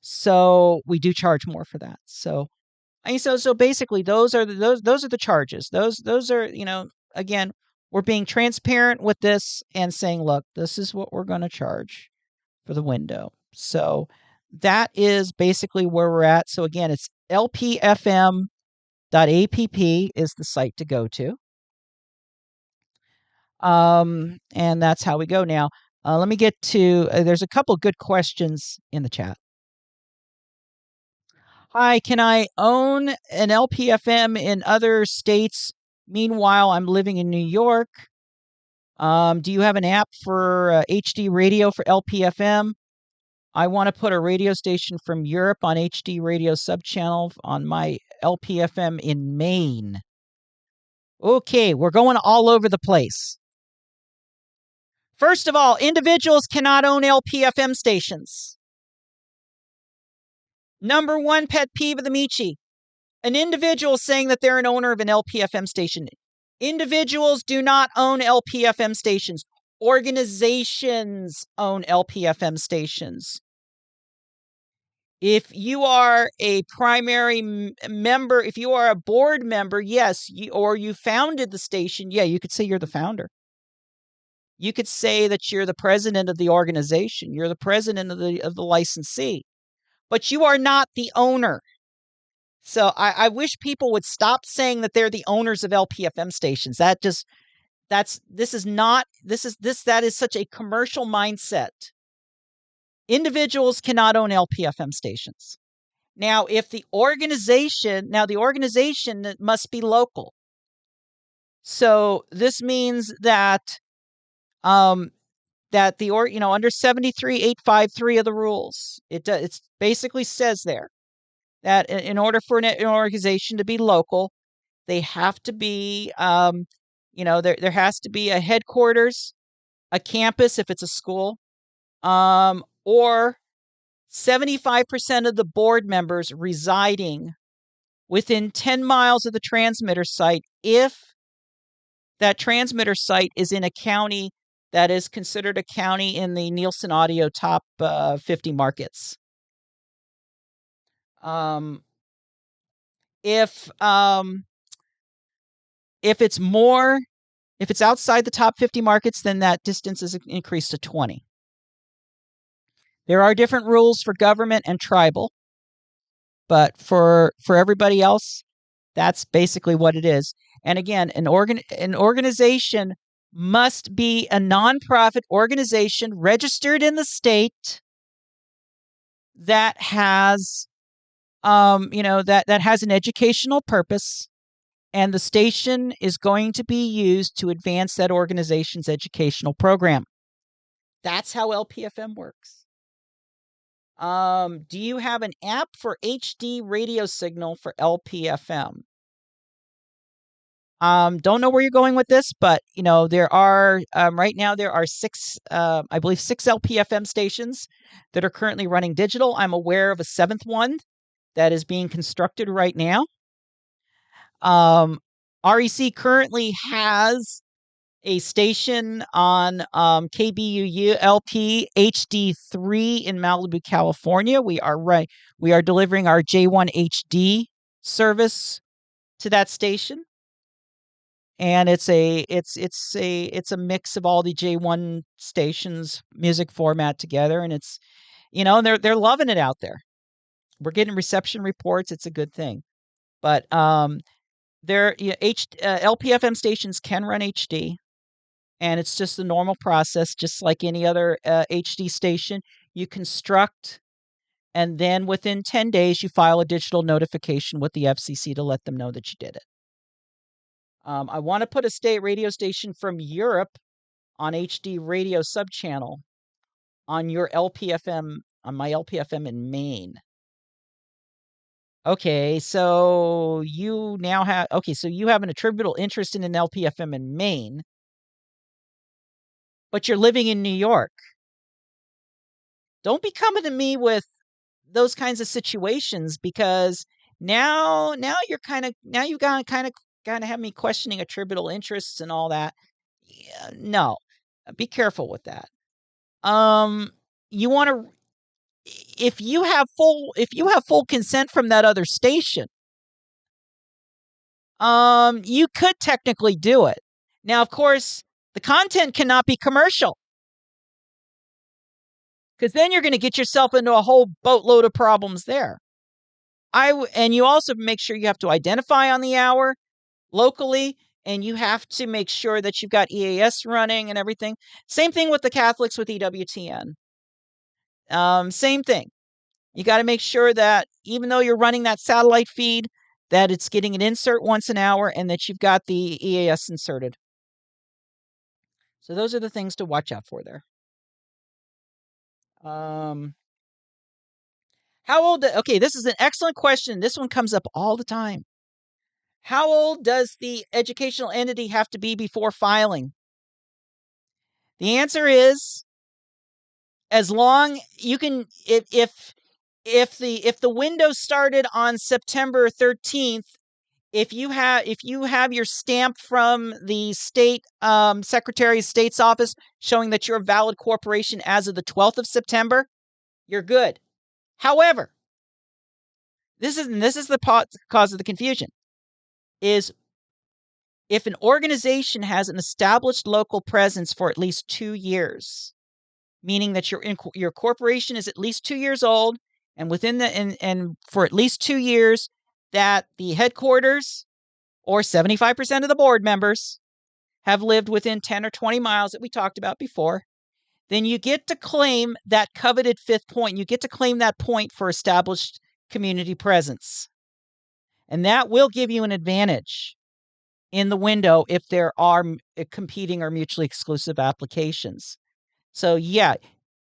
So we do charge more for that. So basically those are the charges. Those are, again, we're being transparent with this and saying, look, this is what we're going to charge for the window. So that is basically where we're at. So again, it's lpfm.app is the site to go to. And that's how we go now. Let me get to, there's a couple good questions in the chat. Hi, can I own an LPFM in other states? Meanwhile, I'm living in New York. Do you have an app for HD radio for LPFM? I want to put a radio station from Europe on HD radio subchannel on my LPFM in Maine. Okay, we're going all over the place. First of all, individuals cannot own LPFM stations. Number one pet peeve of the Michi. An individual saying that they're an owner of an LPFM station. Individuals do not own LPFM stations. Organizations own LPFM stations. If you are a primary member, if you are a board member, yes, or you founded the station, yeah, you could say you're the founder. You could say that you're the president of the organization. You're the president of the licensee, but you are not the owner. So I wish people would stop saying that they're the owners of LPFM stations. That is such a commercial mindset. Individuals cannot own LPFM stations. Now, the organization must be local. So this means that that under 73.853 of the rules, it basically says there that in order for an organization to be local, they have to be there has to be a headquarters, a campus if it's a school, or 75% of the board members residing within 10 miles of the transmitter site if that transmitter site is in a county that is considered a county in the Nielsen Audio top 50 markets. If it's outside the top 50 markets, then that distance is increased to 20. There are different rules for government and tribal, but for everybody else, that's basically what it is. And again, an organization must be a nonprofit organization registered in the state that has that has an educational purpose, and the station is going to be used to advance that organization's educational program. That's how LPFM works. Do you have an app for HD radio signal for LPFM? Don't know where you're going with this, but there are right now there are six LPFM stations that are currently running digital. I'm aware of a seventh one that is being constructed right now. REC currently has a station on KBUU LP HD3 in Malibu, California. We are delivering our J1 HD service to that station. And it's a mix of all the J1 stations music format together, and it's they're loving it out there. We're getting reception reports. It's a good thing. But LPFM stations can run HD, and it's just the normal process, just like any other HD station. You construct, and then within 10 days, you file a digital notification with the FCC to let them know that you did it. I want to put a radio station from Europe on HD radio subchannel on your LPFM, on my LPFM in Maine. Okay, so you have an attributable interest in an LPFM in Maine, but you're living in New York. Don't be coming to me with those kinds of situations, because now you're you kind of have me questioning attributable interests and all that. Yeah, no, be careful with that. You want to, if you have full consent from that other station, you could technically do it. Now, of course, the content cannot be commercial, because then you're going to get yourself into a whole boatload of problems there. And you also make sure you have to identify on the hour locally, and you have to make sure that you've got EAS running and everything. Same thing with the Catholics with EWTN. Same thing. You got to make sure that even though you're running that satellite feed, that it's getting an insert once an hour and that you've got the EAS inserted. So those are the things to watch out for there. How old? Okay, this is an excellent question. This one comes up all the time. How old does the educational entity have to be before filing? The answer is, as long you can, if the window started on September 13th, if you have your stamp from the state Secretary of State's office showing that you're a valid corporation as of the 12th of September, you're good. However, this is the cause of the confusion, is if an organization has an established local presence for at least 2 years, meaning that your corporation is at least 2 years old, and within the and for at least 2 years that the headquarters or 75% of the board members have lived within 10 or 20 miles that we talked about before, then you get to claim that coveted fifth point. You get to claim that point for established community presence. And that will give you an advantage in the window if there are competing or mutually exclusive applications. So yeah,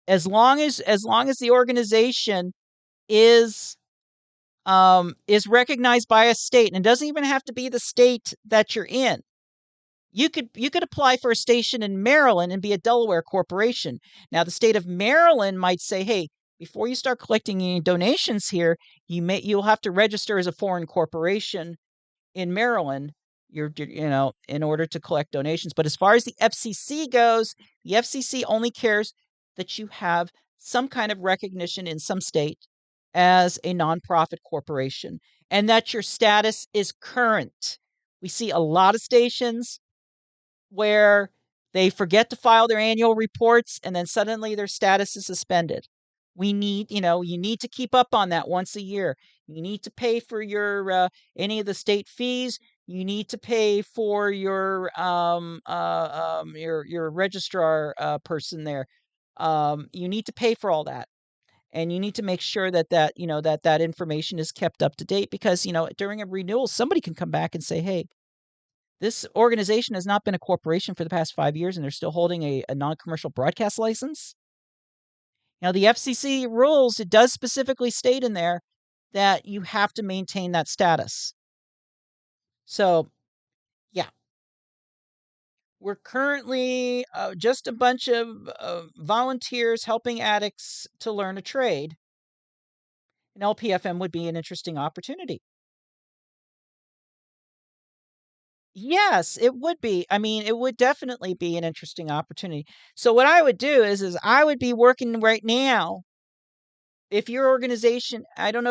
as long as the organization is recognized by a state, and it doesn't even have to be the state that you're in. You could apply for a station in Maryland and be a Delaware corporation. Now, the state of Maryland might say, "Hey, before you start collecting any donations here, you'll have to register as a foreign corporation in Maryland, in order to collect donations." But as far as the FCC goes, the FCC only cares that you have some kind of recognition in some state as a nonprofit corporation and that your status is current. We see a lot of stations where they forget to file their annual reports and then suddenly their status is suspended. You need to keep up on that once a year. You need to pay for your any of the state fees. You need to pay for your registrar person there. You need to pay for all that, and you need to make sure that information is kept up to date, because during a renewal, somebody can come back and say, "Hey, this organization has not been a corporation for the past 5 years, and they're still holding a non-commercial broadcast license." Now, the FCC rules, it does specifically state in there that you have to maintain that status. So, yeah, we're currently just a bunch of volunteers helping addicts to learn a trade. And LPFM would be an interesting opportunity. Yes, it would be. I mean, it would definitely be an interesting opportunity. So what I would do is I would be working right now. If your organization, I don't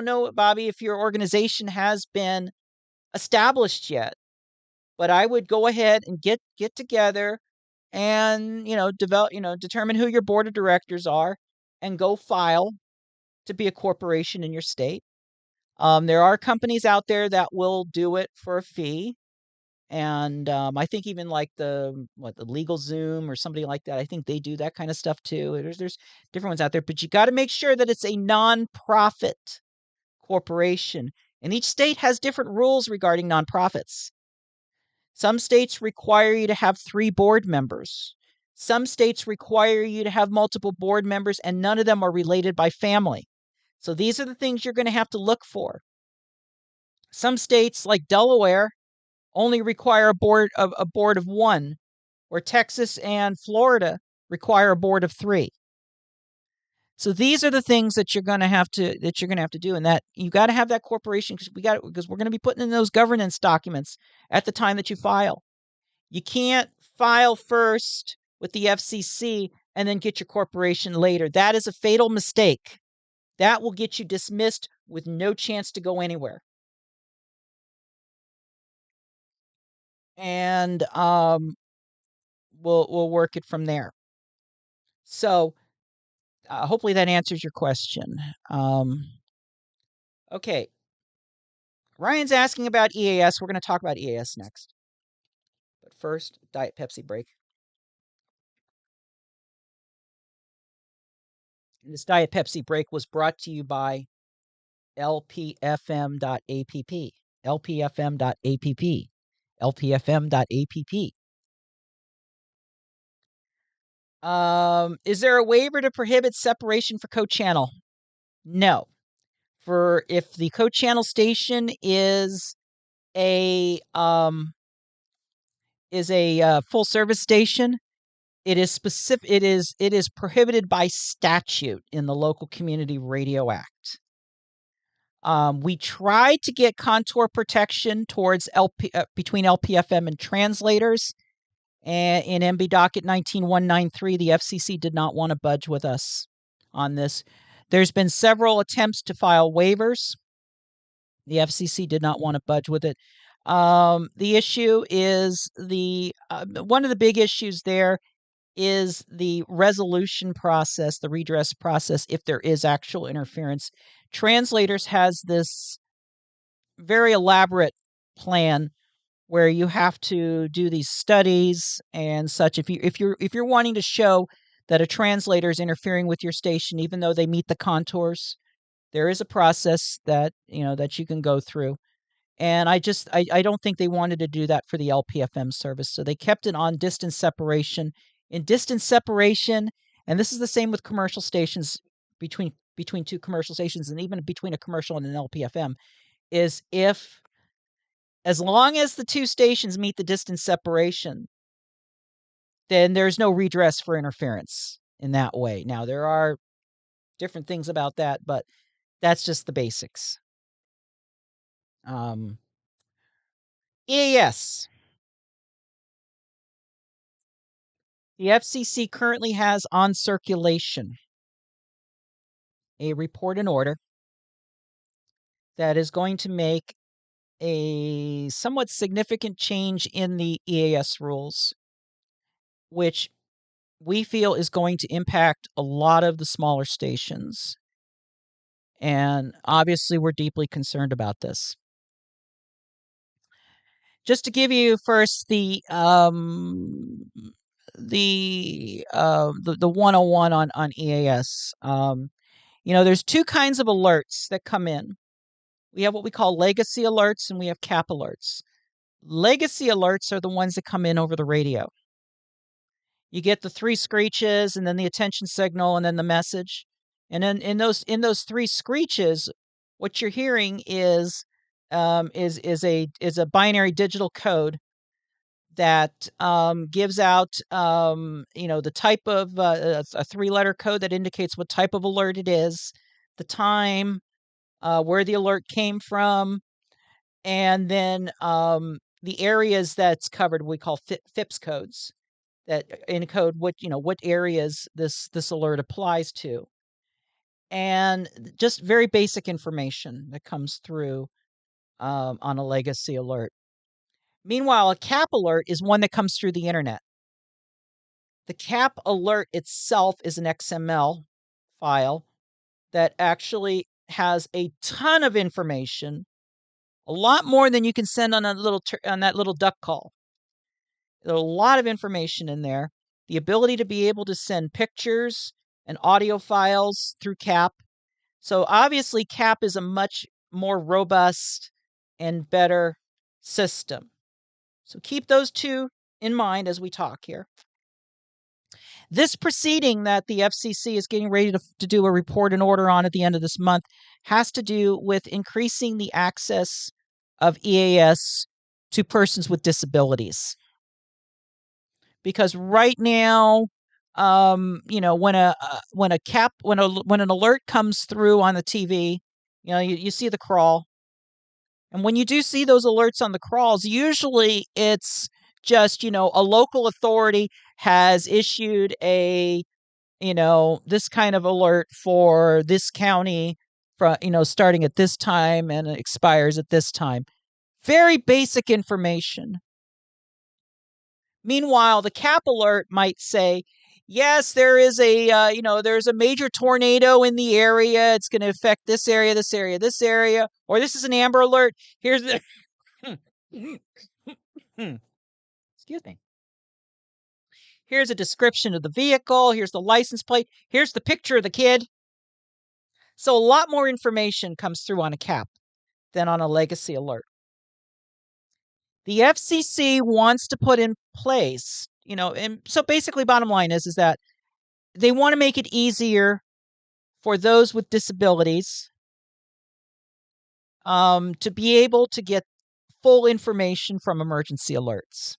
know, Bobby, if your organization has been established yet, but I would go ahead and get together and, determine who your board of directors are and go file to be a corporation in your state. There are companies out there that will do it for a fee. And I think even like the LegalZoom or somebody like that, I think they do that kind of stuff too. There's different ones out there, but you got to make sure that it's a nonprofit corporation. And each state has different rules regarding nonprofits. Some states require you to have 3 board members. Some states require you to have multiple board members, and none of them are related by family. So these are the things you're going to have to look for. Some states, like Delaware, only require a board of 1, where Texas and Florida require a board of 3. So these are the things that you're going to have to do, and that you got to have that corporation, because we're going to be putting in those governance documents at the time that you file. You can't file first with the FCC and then get your corporation later. That is a fatal mistake. That will get you dismissed with no chance to go anywhere. And we'll work it from there. So hopefully that answers your question. Okay. Ryan's asking about EAS. We're going to talk about EAS next. But first, Diet Pepsi break. And this Diet Pepsi break was brought to you by LPFM.app. LPFM.app. LPFM.app. Is there a waiver to prohibit separation for co-channel? No. For if the co-channel station is a full service station, It is specific. It is prohibited by statute in the Local Community Radio Act. We tried to get contour protection towards between LPFM and translators, and in MB Docket 19193, the FCC did not want to budge with us on this. There's been several attempts to file waivers. The FCC did not want to budge with it. The issue is one of the big issues there is the resolution process, the redress process, if there is actual interference. Translators has this very elaborate plan where you have to do these studies and such. If you're wanting to show that a translator is interfering with your station, even though they meet the contours, there is a process that that you can go through. And I don't think they wanted to do that for the LPFM service, so they kept it on distance separation. In distance separation, and this is the same with commercial stations between two commercial stations, and even between a commercial and an LPFM, is as long as the two stations meet the distance separation, then there's no redress for interference in that way. Now, there are different things about that, but that's just the basics. EAS. The FCC currently has on circulation a report and order that is going to make a somewhat significant change in the EAS rules, which we feel is going to impact a lot of the smaller stations. And obviously, we're deeply concerned about this. Just to give you first the 101 on EAS. There's two kinds of alerts that come in. We have what we call legacy alerts, and we have cap alerts. Legacy alerts are the ones that come in over the radio. You get the 3 screeches, and then the attention signal, and then the message. And then in those 3 screeches, what you're hearing is a binary digital code that gives out the type of a 3-letter code that indicates what type of alert it is, the time, where the alert came from, and then the areas that's covered we call FIPS codes that encode what areas this alert applies to, and just very basic information that comes through on a legacy alert. Meanwhile, a cap alert is one that comes through the internet. The cap alert itself is an XML file that actually has a ton of information, a lot more than you can send on that little duck call. There's a lot of information in there. The ability to be able to send pictures and audio files through CAP. So obviously, CAP is a much more robust and better system. So keep those two in mind as we talk here. This proceeding that the FCC is getting ready to do a report and order on at the end of this month has to do with increasing the access of EAS to persons with disabilities. Because right now, when an alert comes through on the TV, you see the crawl. And when you do see those alerts on the crawls, usually it's just, a local authority has issued a, this kind of alert for this county, starting at this time and it expires at this time. Very basic information. Meanwhile, the cap alert might say, yes, there is there's a major tornado in the area. It's going to affect this area, this area, this area. Or this is an Amber Alert. Here's the... Excuse me. Here's a description of the vehicle. Here's the license plate. Here's the picture of the kid. So a lot more information comes through on a cap than on a legacy alert. The FCC wants to put in place, and so basically bottom line is that they want to make it easier for those with disabilities to be able to get full information from emergency alerts.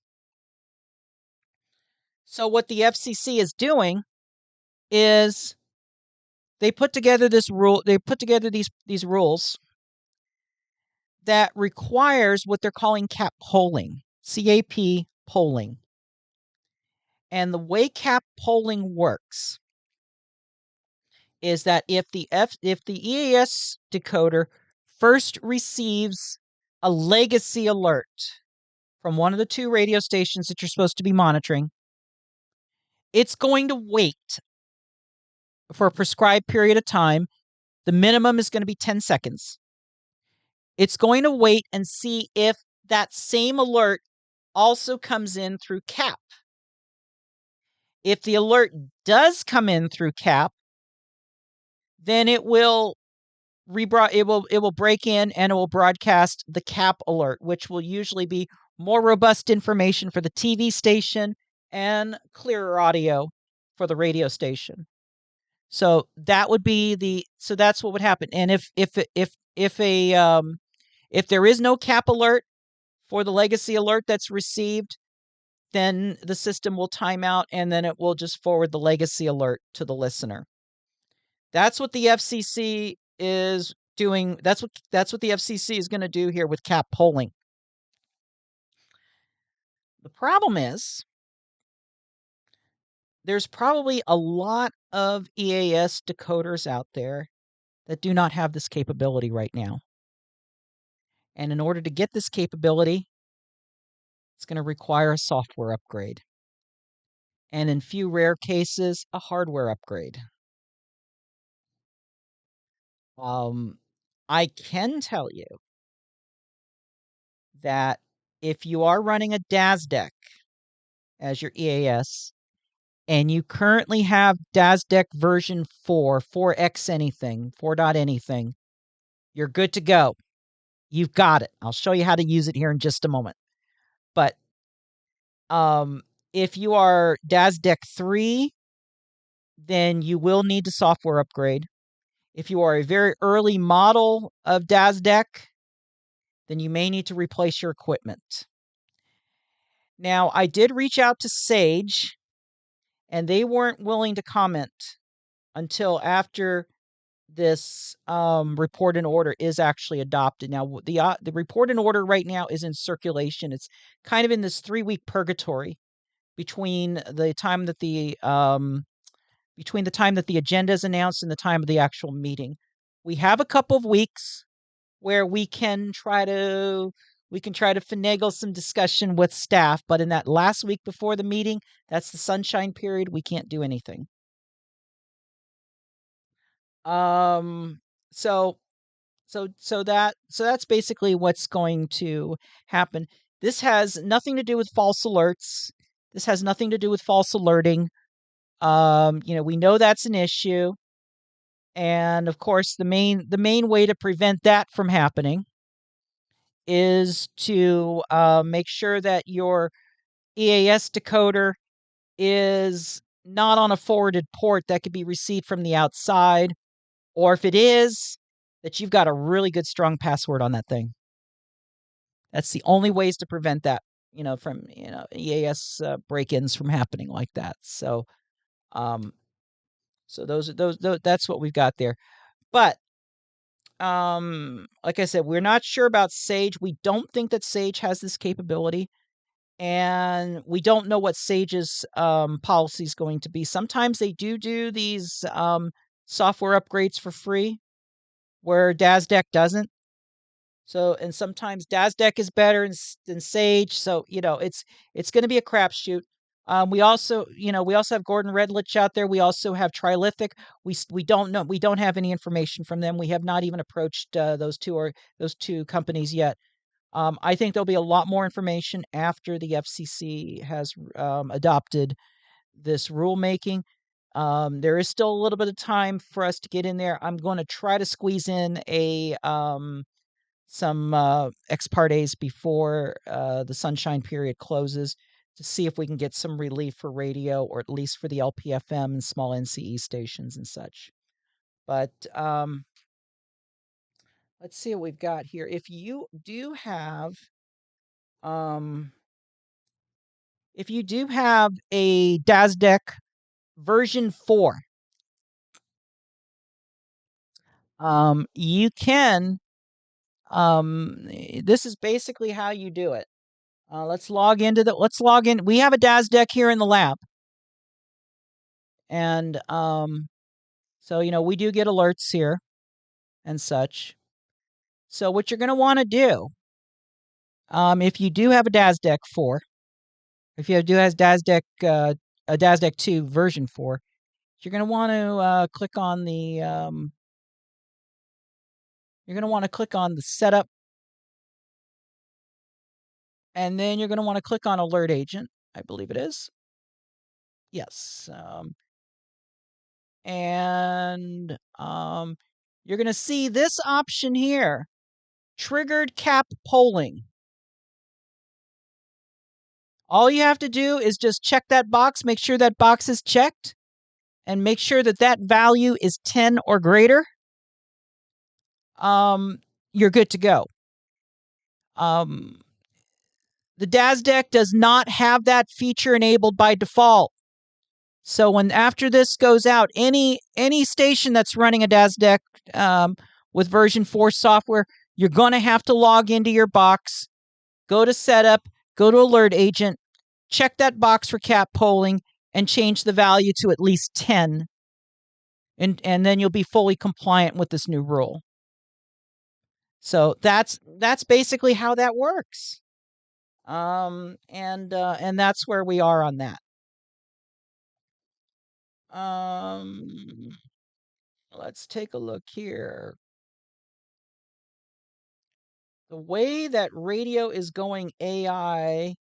So what the FCC is doing is they put together this rule. They put together these rules that requires what they're calling CAP polling, CAP polling. And the way CAP polling works is that if the EAS decoder first receives a legacy alert from one of the two radio stations that you're supposed to be monitoring, it's going to wait for a prescribed period of time. The minimum is going to be 10 seconds. It's going to wait and see if that same alert also comes in through CAP. If the alert does come in through CAP, then it will break in and it will broadcast the CAP alert, which will usually be more robust information for the TV station and clearer audio for the radio station. So that would be so that's what would happen. And if there is no CAP alert for the legacy alert that's received, then the system will time out and then it will just forward the legacy alert to the listener. That's what the FCC is doing. That's what the FCC is going to do here with CAP polling. The problem is there's probably a lot of EAS decoders out there that do not have this capability right now. And in order to get this capability, it's going to require a software upgrade. And in few rare cases, a hardware upgrade. I can tell you that if you are running a DASDEC as your EAS, and you currently have DASDEC version 4, 4x anything, 4 dot anything, you're good to go. You've got it. I'll show you how to use it here in just a moment. But if you are DASDEC 3, then you will need a software upgrade. If you are a very early model of DASDEC, then you may need to replace your equipment. Now, I did reach out to Sage, and they weren't willing to comment until after this report and order is actually adopted. Now, the report and order right now is in circulation. It's kind of in this 3-week purgatory between the time that the agenda is announced and the time of the actual meeting. We have a couple of weeks where we can try to finagle some discussion with staff, but in that last week before the meeting, that's the sunshine period, we can't do anything. So that's basically what's going to happen. This has nothing to do with false alerts. This has nothing to do with false alerting. We know that's an issue. And of course, the main way to prevent that from happening is to make sure that your EAS decoder is not on a forwarded port that could be received from the outside, or if it is, that you've got a really good strong password on that thing. That's the only ways to prevent that, from EAS break-ins from happening like that. So, those that's what we've got there. But like I said, we're not sure about Sage. We don't think that Sage has this capability, and we don't know what Sage's policy is going to be. Sometimes they do these software upgrades for free, where DASDEC doesn't. So, and sometimes DASDEC is better than Sage. So, it's going to be a crapshoot. We also have Gordon Redlich out there. We also have Trilithic. We don't know. We don't have any information from them. We have not even approached those two companies yet. I think there'll be a lot more information after the FCC has adopted this rulemaking. There is still a little bit of time for us to get in there. I'm going to try to squeeze in some ex partes before the sunshine period closes to see if we can get some relief for radio, or at least for the LPFM and small NCE stations and such. But let's see what we've got here. If you do have if you do have a DASDEC version 4, you can, this is basically how you do it. Let's log in. We have a DASDEC here in the lab. And so, we do get alerts here and such. So what you're going to want to do, if you do have a DASDEC 4, if you do has DASDEC, a DASDEC 2 version 4, you're going to want to click on the setup, and then you're going to want to click on alert agent. I believe it is. Yes. And you're going to see this option here, triggered cap polling. All you have to do is just check that box, make sure that box is checked, and make sure that that value is 10 or greater. You're good to go. The DASDEC does not have that feature enabled by default. So when after this goes out, any station that's running a DASDEC with version 4 software, you're going to have to log into your box, go to setup, go to alert agent, check that box for cap polling, and change the value to at least 10. And then you'll be fully compliant with this new rule. So that's basically how that works. And that's where we are on that. Let's take a look here. The way that radio is going AI,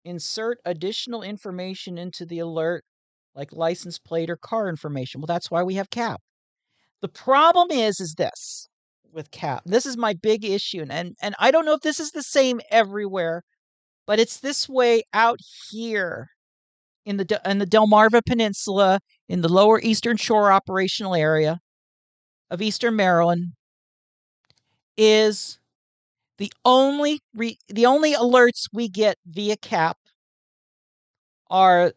insert additional information into the alert, like license plate or car information. Well, that's why we have cap. The problem is this with cap. This is my big issue, and I don't know if this is the same everywhere, but it's this way out here in the Delmarva Peninsula, in the lower Eastern Shore operational area of Eastern Maryland, is the only alerts we get via cap are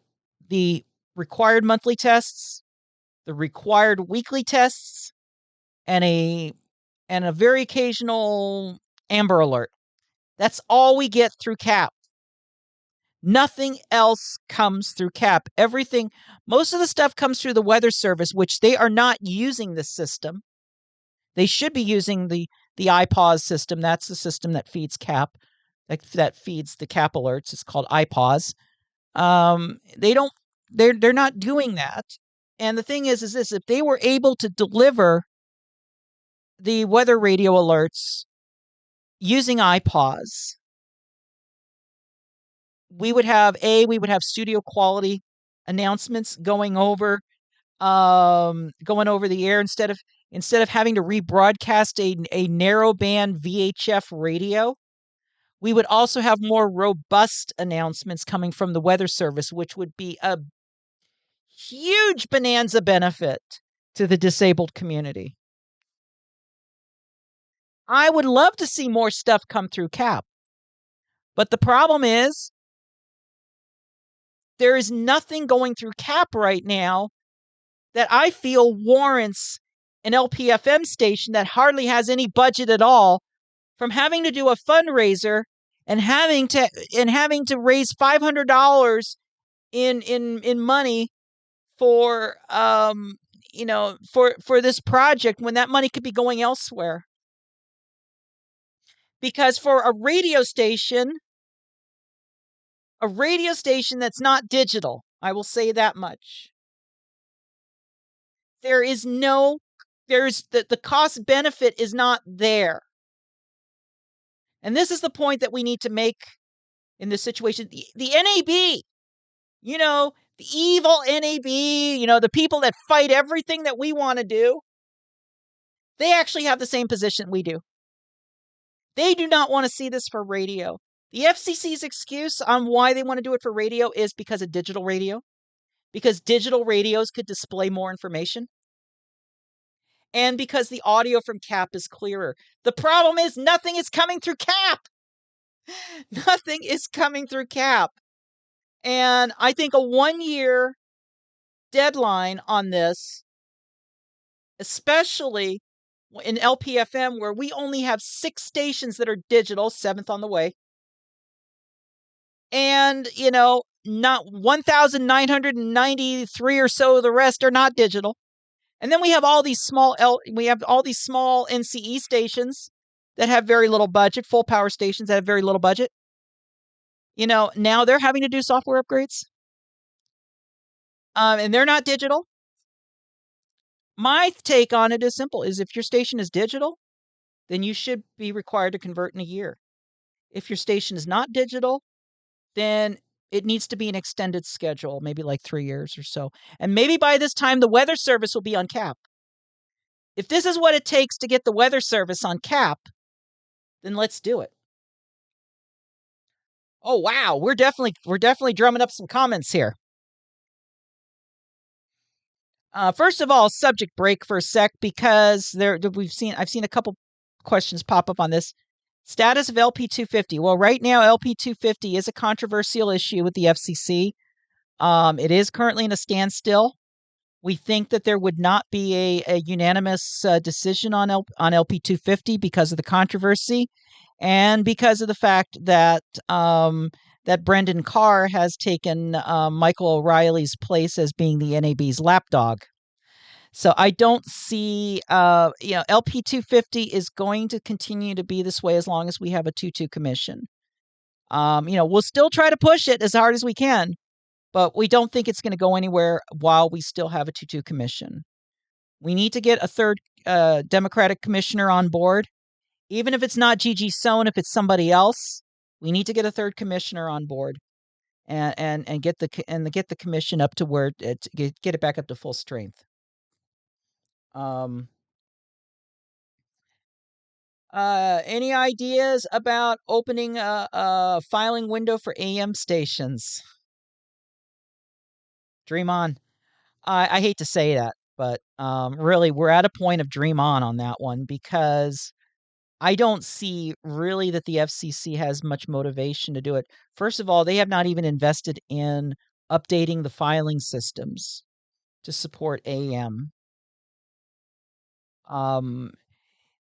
the required monthly tests, the required weekly tests, and a very occasional Amber Alert. That's all we get through cap. Nothing else comes through cap. Most of the stuff comes through the Weather Service, which they are not using the system. They should be using the iPause system. That's the system that feeds cap, that feeds the cap alerts. It's called iPause. They're not doing that. And the thing is this: if they were able to deliver the weather radio alerts using iPause, we would have studio quality announcements going over the air instead of having to rebroadcast a narrowband VHF radio. We would also have more robust announcements coming from the Weather Service, which would be a huge bonanza benefit to the disabled community. I would love to see more stuff come through cap. But the problem is there is nothing going through cap right now that I feel warrants an LPFM station that hardly has any budget at all from having to do a fundraiser and having to raise $500 in money for for this project when that money could be going elsewhere. Because for a radio station that's not digital, I will say that much, the cost benefit is not there. And this is the point that we need to make in this situation. The NAB, the evil NAB, the people that fight everything that we want to do, they actually have the same position we do. They do not want to see this for radio. The FCC's excuse on why they want to do it for radio is because of digital radio, because digital radios could display more information, and because the audio from cap is clearer. The problem is nothing is coming through cap. Nothing is coming through cap. And I think a 1-year deadline on this, especially in LPFM, where we only have 6 stations that are digital, 7th on the way, and, not 1,993 or so of the rest are not digital. And then we have all these small NCE stations that have very little budget, full power stations that have very little budget. Now they're having to do software upgrades. And they're not digital. My take on it is simple: is if your station is digital, then you should be required to convert in a year. If your station is not digital, then it needs to be an extended schedule, maybe like 3 years or so. And maybe by this time, the weather service will be on cap. If this is what it takes to get the weather service on cap, then let's do it. Oh, wow. We're definitely drumming up some comments here. First of all, subject break for a sec, because I've seen a couple questions pop up on this. Status of LP 250. Well, right now, LP 250 is a controversial issue with the FCC. It is currently in a standstill. We think that there would not be a unanimous decision on LP 250 because of the controversy, and because of the fact that that Brendan Carr has taken Michael O'Reilly's place as being the NAB's lapdog. So I don't see, LP 250 is going to continue to be this way as long as we have a 2-2 commission. We'll still try to push it as hard as we can, but we don't think it's going to go anywhere while we still have a 2-2 commission. We need to get a third Democratic commissioner on board. Even if it's not Gigi Sohn, if it's somebody else, we need to get a third commissioner on board and get the commission up to where get it back up to full strength. Any ideas about opening a filing window for AM stations? Dream on. I hate to say that, but really, we're at a point of dream on that one, because I don't see really that the FCC has much motivation to do it. First of all, they have not even invested in updating the filing systems to support AM. The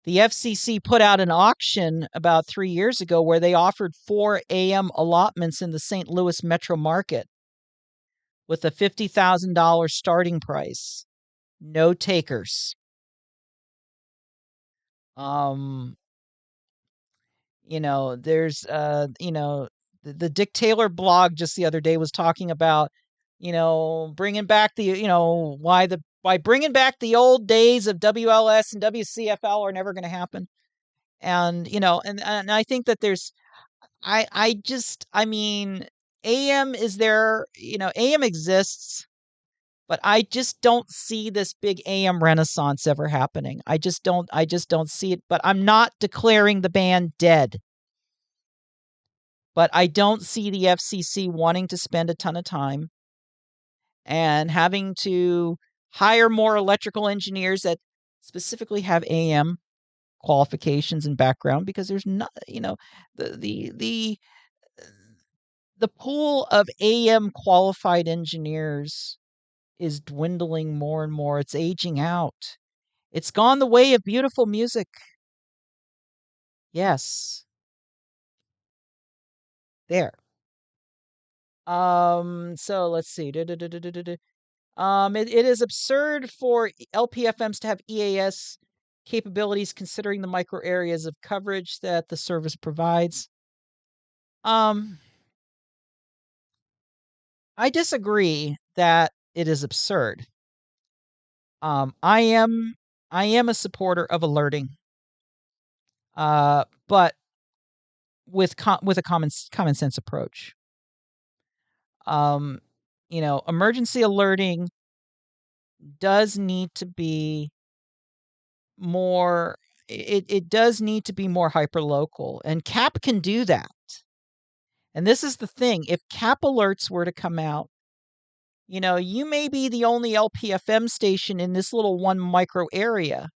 FCC put out an auction about 3 years ago where they offered 4 AM allotments in the St. Louis metro market with a $50,000 starting price. No takers. There's the Dick Taylor blog just the other day was talking about, bringing back why bringing back the old days of WLS and WCFL are never going to happen. And, and I think that AM is there, AM exists, but I just don't see this big AM renaissance ever happening. I just don't see it, but I'm not declaring the band dead. But I don't see the FCC wanting to spend a ton of time and having to hire more electrical engineers that specifically have AM qualifications and background, because there's not, the pool of AM qualified engineers is dwindling more and more. It's aging out. It's gone the way of beautiful music. Yes. There. So let's see. It is absurd for LPFMs to have EAS capabilities considering the micro areas of coverage that the service provides. I disagree that it is absurd. I am a supporter of alerting, but with a common sense approach. Emergency alerting does need to be more. It does need to be more hyperlocal, and CAP can do that. And this is the thing: if CAP alerts were to come out, you may be the only LPFM station in this little one micro area.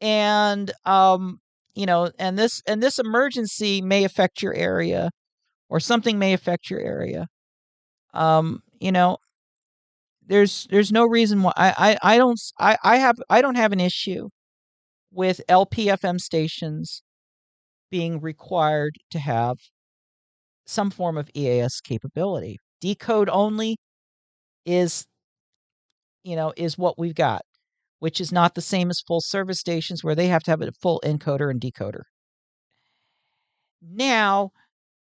And and this emergency may affect your area or something may affect your area. You know, there's no reason why I don't have an issue with LPFM stations being required to have some form of EAS capability. Decode only is is what we've got, which is not the same as full service stations where they have to have a full encoder and decoder. Now,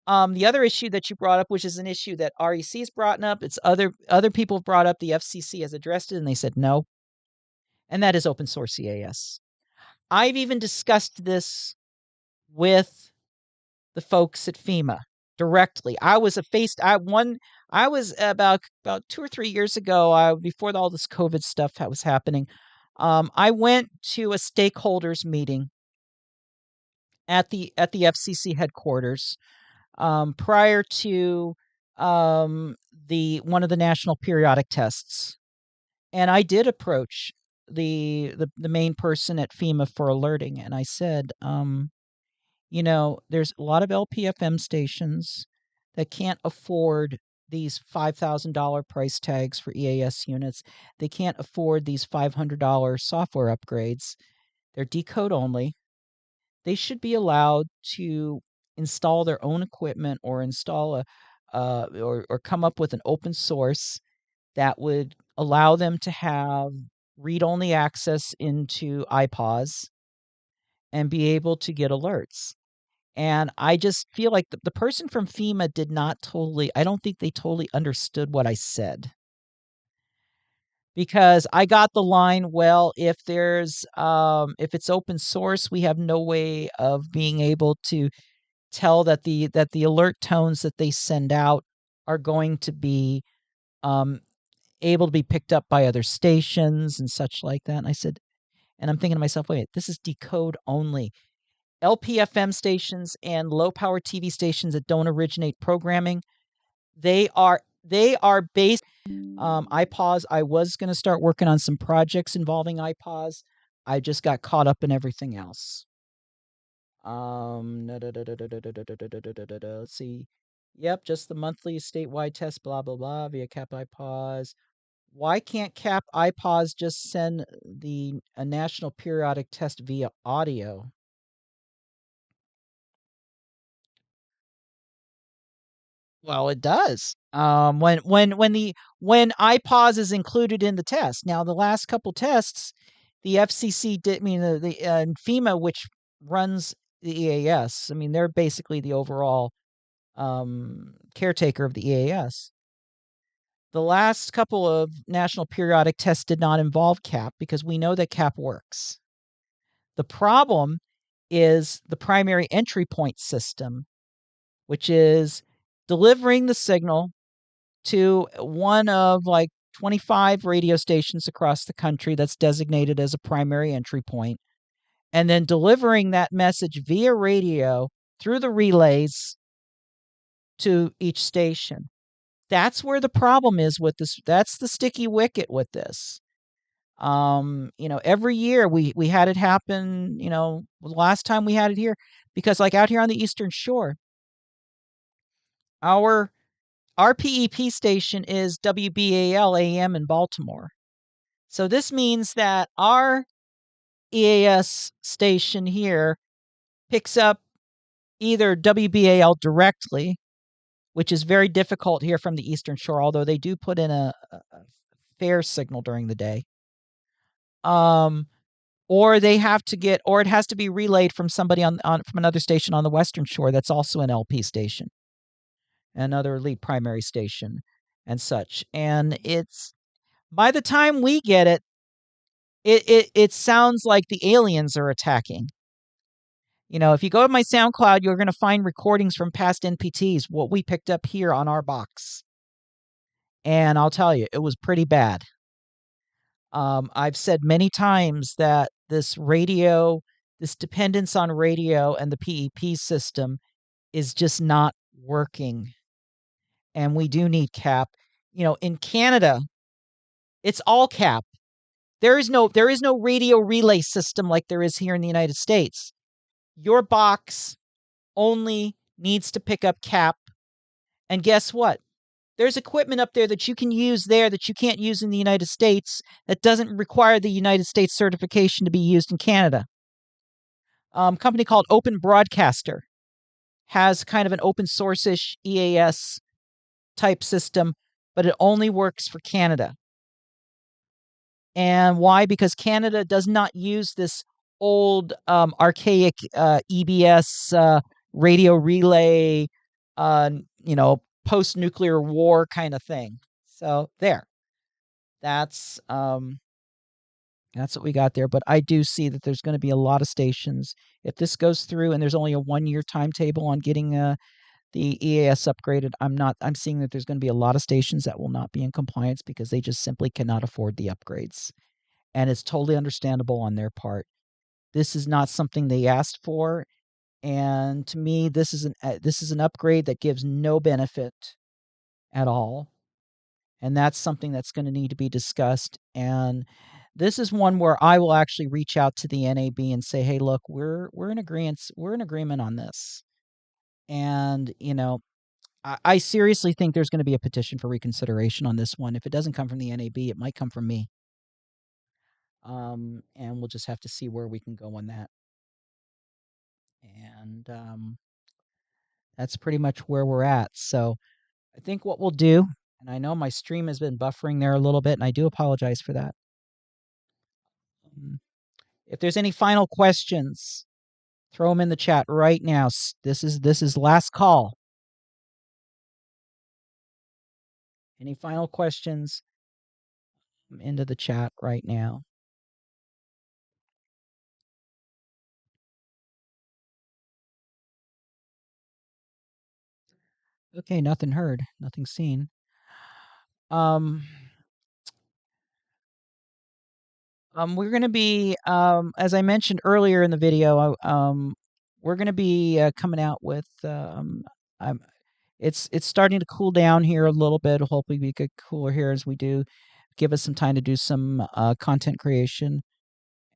the other issue that you brought up, which is an issue that REC's brought up, it's other people have brought up, the FCC has addressed it, and they said no, and that is open source EAS. I've even discussed this with the folks at FEMA directly. I was about 2 or 3 years ago, before all this COVID stuff that was happening. I went to a stakeholders meeting at the FCC headquarters prior to the one of the national periodic tests, and I did approach the main person at FEMA for alerting, and I said, there's a lot of LPFM stations that can't afford these $5,000 price tags for EAS units. They can't afford these $500 software upgrades. They're decode only. They should be allowed to install their own equipment or install or come up with an open source that would allow them to have read-only access into iPOS and be able to get alerts. And I just feel like the person from FEMA did not totally, I don't think they totally understood what I said. Because I got the line, well, if it's open source, we have no way of being able to tell that the alert tones that they send out are going to be able to be picked up by other stations and such like that. And I said, and I'm thinking to myself, wait, this is decode only. LPFM stations and low power TV stations that don't originate programming, they are based iPOS. I was going to start working on some projects involving iPOS. I just got caught up in everything else. Let's see. Yep, just the monthly statewide test, blah, blah, blah, via cap iPOS. Why can't cap iPOS just send a national periodic test via audio? Well, it does. When iPause is included in the test. Now, the last couple tests, the FCC did. I mean, the FEMA, which runs the EAS. I mean, they're basically the overall caretaker of the EAS. The last couple of national periodic tests did not involve CAP because we know that CAP works. The problem is the primary entry point system, which is delivering the signal to one of like 25 radio stations across the country that's designated as a primary entry point, and then delivering that message via radio through the relays to each station. That's where the problem is with this. That's the sticky wicket with this. Every year we had it happen, the last time we had it here, because like out here on the Eastern Shore, our PEP station is WBAL AM in Baltimore. So this means that our EAS station here picks up either WBAL directly, which is very difficult here from the Eastern Shore, although they do put in a fair signal during the day. Or it has to be relayed from somebody from another station on the Western Shore that's also an LP station, another lead primary station and such. And it's, by the time we get it, it sounds like the aliens are attacking. If you go to my SoundCloud, you're going to find recordings from past NPTs, what we picked up here on our box. And I'll tell you, it was pretty bad. I've said many times that this dependence on radio and the PEP system is just not working. And we do need CAP. In Canada, it's all CAP. There is no radio relay system like there is here in the United States. Your box only needs to pick up CAP And guess what? There's equipment up there that you can use there that you can't use in the United States that doesn't require the United States certification to be used in Canada. Company called Open Broadcaster has kind of an open source-ish EAS type system, but it only works for Canada. And why? Because Canada does not use this old archaic EBS radio relay, post-nuclear war kind of thing. So there, that's what we got there. But I do see that there's going to be a lot of stations if this goes through, and there's only a 1-year timetable on getting the EAS upgraded. I'm seeing that there's going to be a lot of stations that will not be in compliance because they just simply cannot afford the upgrades. And it's totally understandable on their part. This is not something they asked for, and to me, this is an upgrade that gives no benefit at all, and that's something that's going to need to be discussed. And this is one where I will actually reach out to the NAB and say, "Hey, look, we're in agreement. We're in agreement on this." And I seriously think there's going to be a petition for reconsideration on this one. If it doesn't come from the NAB, it might come from me. And we'll just have to see where we can go on that. And that's pretty much where we're at. So I think what we'll do, and I know my stream has been buffering there a little bit, and I do apologize for that. If there's any final questions, throw them in the chat right now. This is last call. Any final questions? Into the chat right now. Okay, nothing heard, nothing seen. We're going to be, as I mentioned earlier in the video, we're going to be coming out with. It's starting to cool down here a little bit. Hopefully, we get cooler here as we do. Give us some time to do some content creation,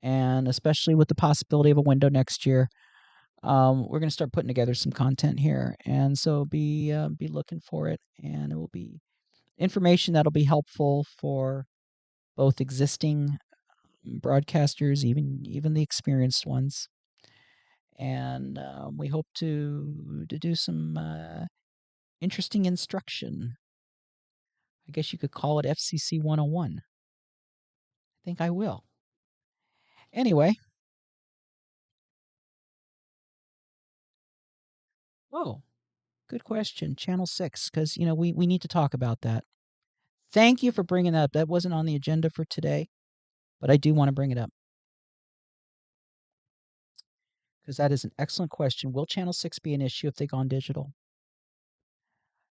and especially with the possibility of a window next year, we're going to start putting together some content here, and so be looking for it, and it will be information that'll be helpful for both existing broadcasters, even the experienced ones, and we hope to do some interesting instruction. I guess you could call it FCC 101. I think I will. Anyway. Oh, good question. Channel 6, because, we need to talk about that. Thank you for bringing that up. That wasn't on the agenda for today, but I do want to bring it up. Because that is an excellent question. Will Channel 6 be an issue if they gone digital?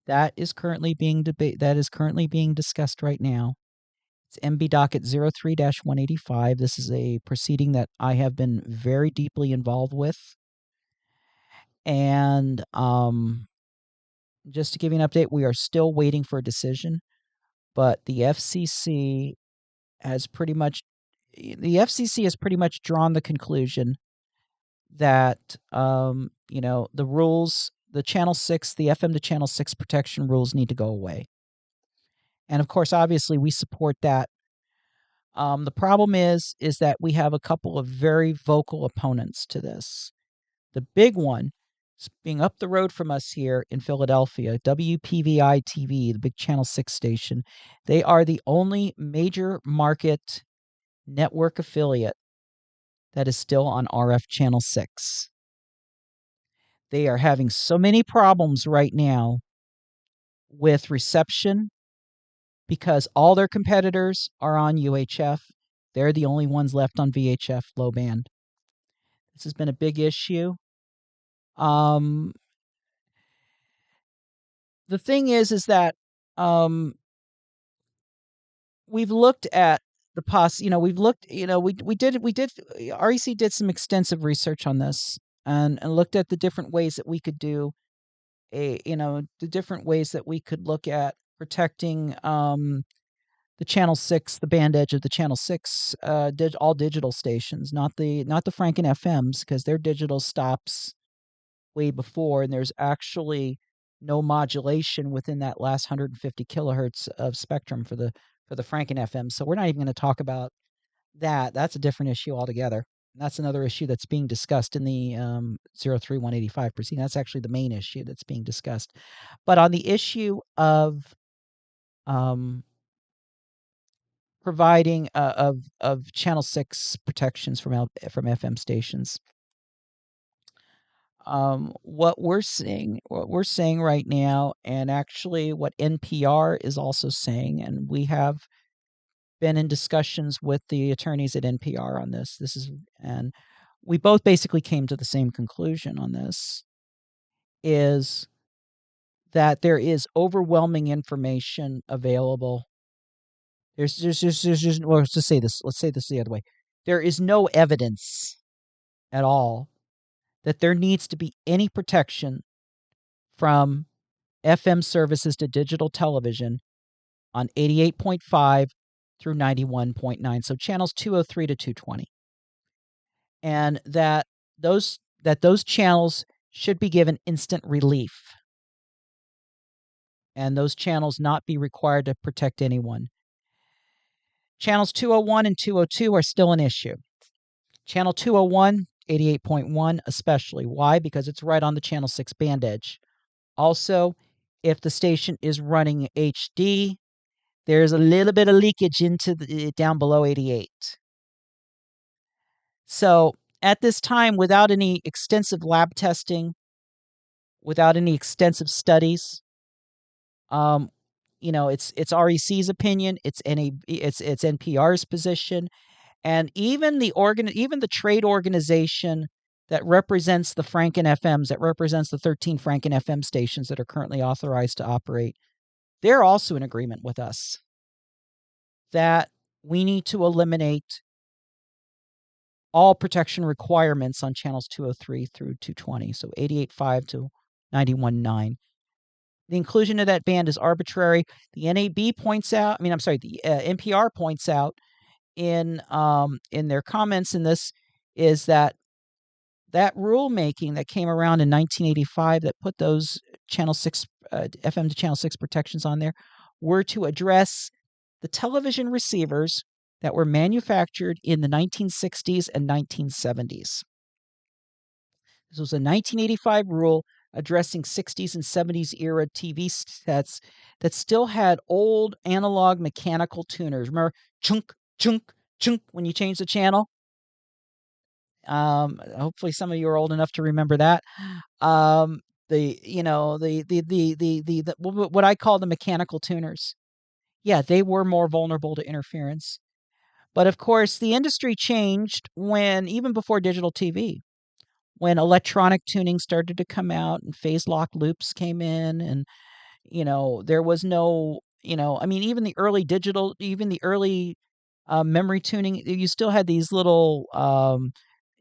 That is currently being discussed right now. It's MB docket 03-185. This is a proceeding that I have been very deeply involved with. And just to give you an update, we are still waiting for a decision, but the FCC has pretty much drawn the conclusion that the rules, the Channel 6, the FM to Channel 6 protection rules need to go away. And of course, obviously, we support that. The problem is that we have a couple of very vocal opponents to this. The big one is being up the road from us here in Philadelphia, WPVI TV, the big Channel 6 station. They are the only major market network affiliate that is still on RF Channel 6. They are having so many problems right now with reception because all their competitors are on UHF. They're the only ones left on VHF low band. This has been a big issue. The thing is that we've looked at the REC did some extensive research on this and looked at the different ways that we could do the different ways that we could look at protecting the Channel 6, the band edge of the Channel 6 all digital stations, not the Franken FMs, because their digital stops way before, and there's actually no modulation within that last 150 kilohertz of spectrum for the Franken FM. So we're not even going to talk about that. That's a different issue altogether. That's another issue that's being discussed in the 03185 proceeding. That's actually the main issue that's being discussed. But on the issue of providing of channel 6 protections from FM stations, what we're saying right now, and actually what NPR is also saying, and we have been in discussions with the attorneys at NPR on this. And we both basically came to the same conclusion on this, is that there is overwhelming information available. There's just, well, let's say this the other way. There is no evidence at all that there needs to be any protection from FM services to digital television on 88.5 through 91.9, so channels 203 to 220. And that those channels should be given instant relief, and those channels not be required to protect anyone. Channels 201 and 202 are still an issue. Channel 201, 88.1 especially. Why? Because it's right on the channel 6 band edge. Also, if the station is running HD, there's a little bit of leakage into down below 88. So at this time, without any extensive lab testing, without any extensive studies, it's REC's opinion, it's NPR's position, and even the trade organization that represents the Franken FMs, that represents the 13 Franken FM stations that are currently authorized to operate, they're also in agreement with us that we need to eliminate all protection requirements on channels 203 through 220, so 88.5 to 91.9. The inclusion of that band is arbitrary. The NPR points out in their comments in this is that rulemaking that came around in 1985 that put those channel 6 FM to channel 6 protections on there were to address the television receivers that were manufactured in the 1960s and 1970s. This was a 1985 rule addressing 60s and 70s era TV sets that still had old analog mechanical tuners. Remember, chunk, chunk, chunk when you change the channel? Hopefully some of you are old enough to remember that. What I call the mechanical tuners. Yeah, they were more vulnerable to interference. But of course, the industry changed even before digital TV, when electronic tuning started to come out and phase lock loops came in, and there was no, even the early memory tuning, you still had these little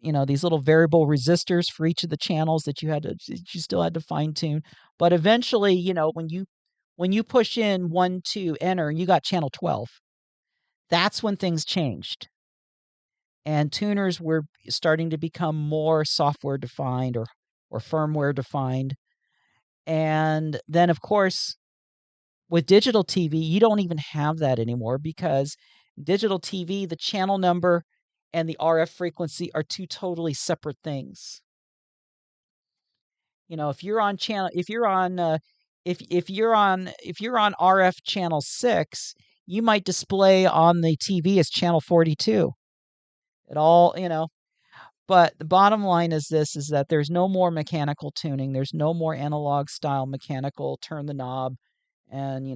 variable resistors for each of the channels that you still had to fine tune. But eventually, when you push in 1, 2, enter, and you got channel 12, that's when things changed. And tuners were starting to become more software defined or firmware defined. And then, of course, with digital TV, you don't even have that anymore, because digital TV, the channel number and the RF frequency are two totally separate things. If you're on RF channel 6, you might display on the TV as channel 42. But the bottom line is that there's no more mechanical tuning. There's no more analog style mechanical turn the knob. And,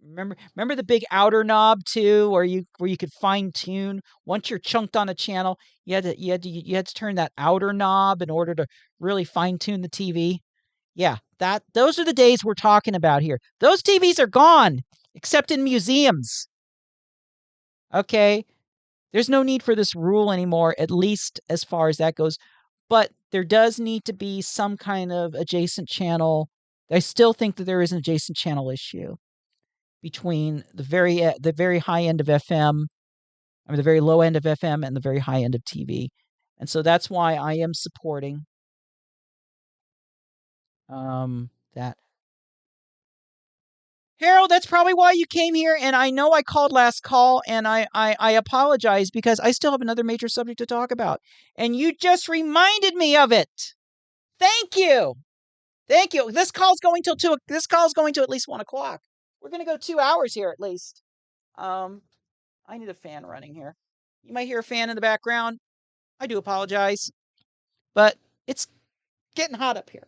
remember the big outer knob too, where you could fine tune. Once you're chunked on a channel, you had to turn that outer knob in order to really fine tune the TV. Yeah, those are the days we're talking about here. Those TVs are gone, except in museums. Okay? There's no need for this rule anymore, at least as far as that goes. But there does need to be some kind of adjacent channel. I still think that there is an adjacent channel issue between the very high end of FM, the very low end of FM, and the very high end of TV. And so that's why I am supporting that. Harold, that's probably why you came here. And I know I called last call, and I apologize because I still have another major subject to talk about. And you just reminded me of it. Thank you. Thank you. This call's going till 2. This call's going to at least 1 o'clock. We're going to go 2 hours here at least. I need a fan running here. You might hear a fan in the background. I do apologize, but it's getting hot up here.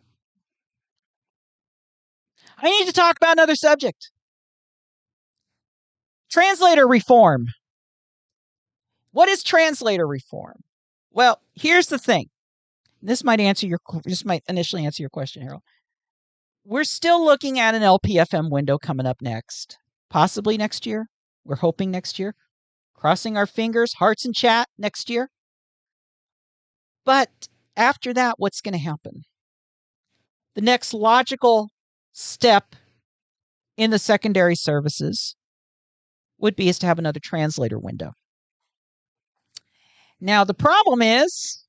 I need to talk about another subject. Translator reform. What is translator reform? Well, here's the thing. This might initially answer your question, Harold. We're still looking at an LPFM window coming up next, possibly next year. We're hoping next year. Crossing our fingers, hearts and chat next year. But after that, what's going to happen? The next logical step in the secondary services would be is to have another translator window. Now, the problem is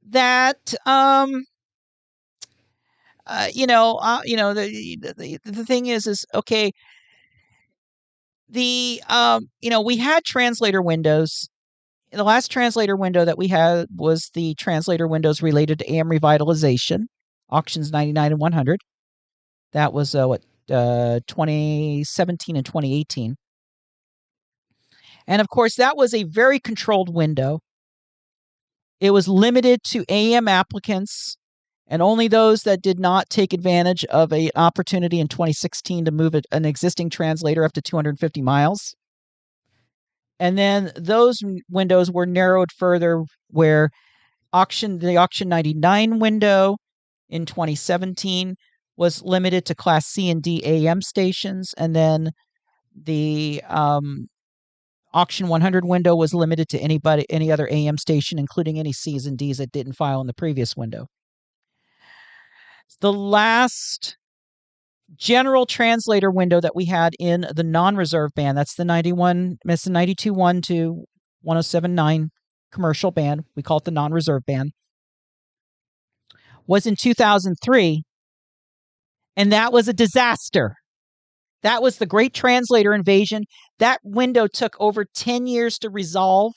that the thing is okay. We had translator windows. The last translator window that we had was the translator windows related to AM revitalization, auctions 99 and 100. That was 2017 and 2018. And of course, that was a very controlled window. It was limited to AM applicants, and only those that did not take advantage of an opportunity in 2016 to move an existing translator up to 250 miles. And then those windows were narrowed further, where the auction 99 window in 2017 was limited to Class C and D AM stations, and then the auction 100 window was limited to any other AM station, including any C's and D's that didn't file in the previous window. The last general translator window that we had in the non-reserve band, that's the 92.1 to 107.9 commercial band, we call it the non-reserve band, was in 2003, and that was a disaster. That was the Great Translator Invasion. That window took over 10 years to resolve.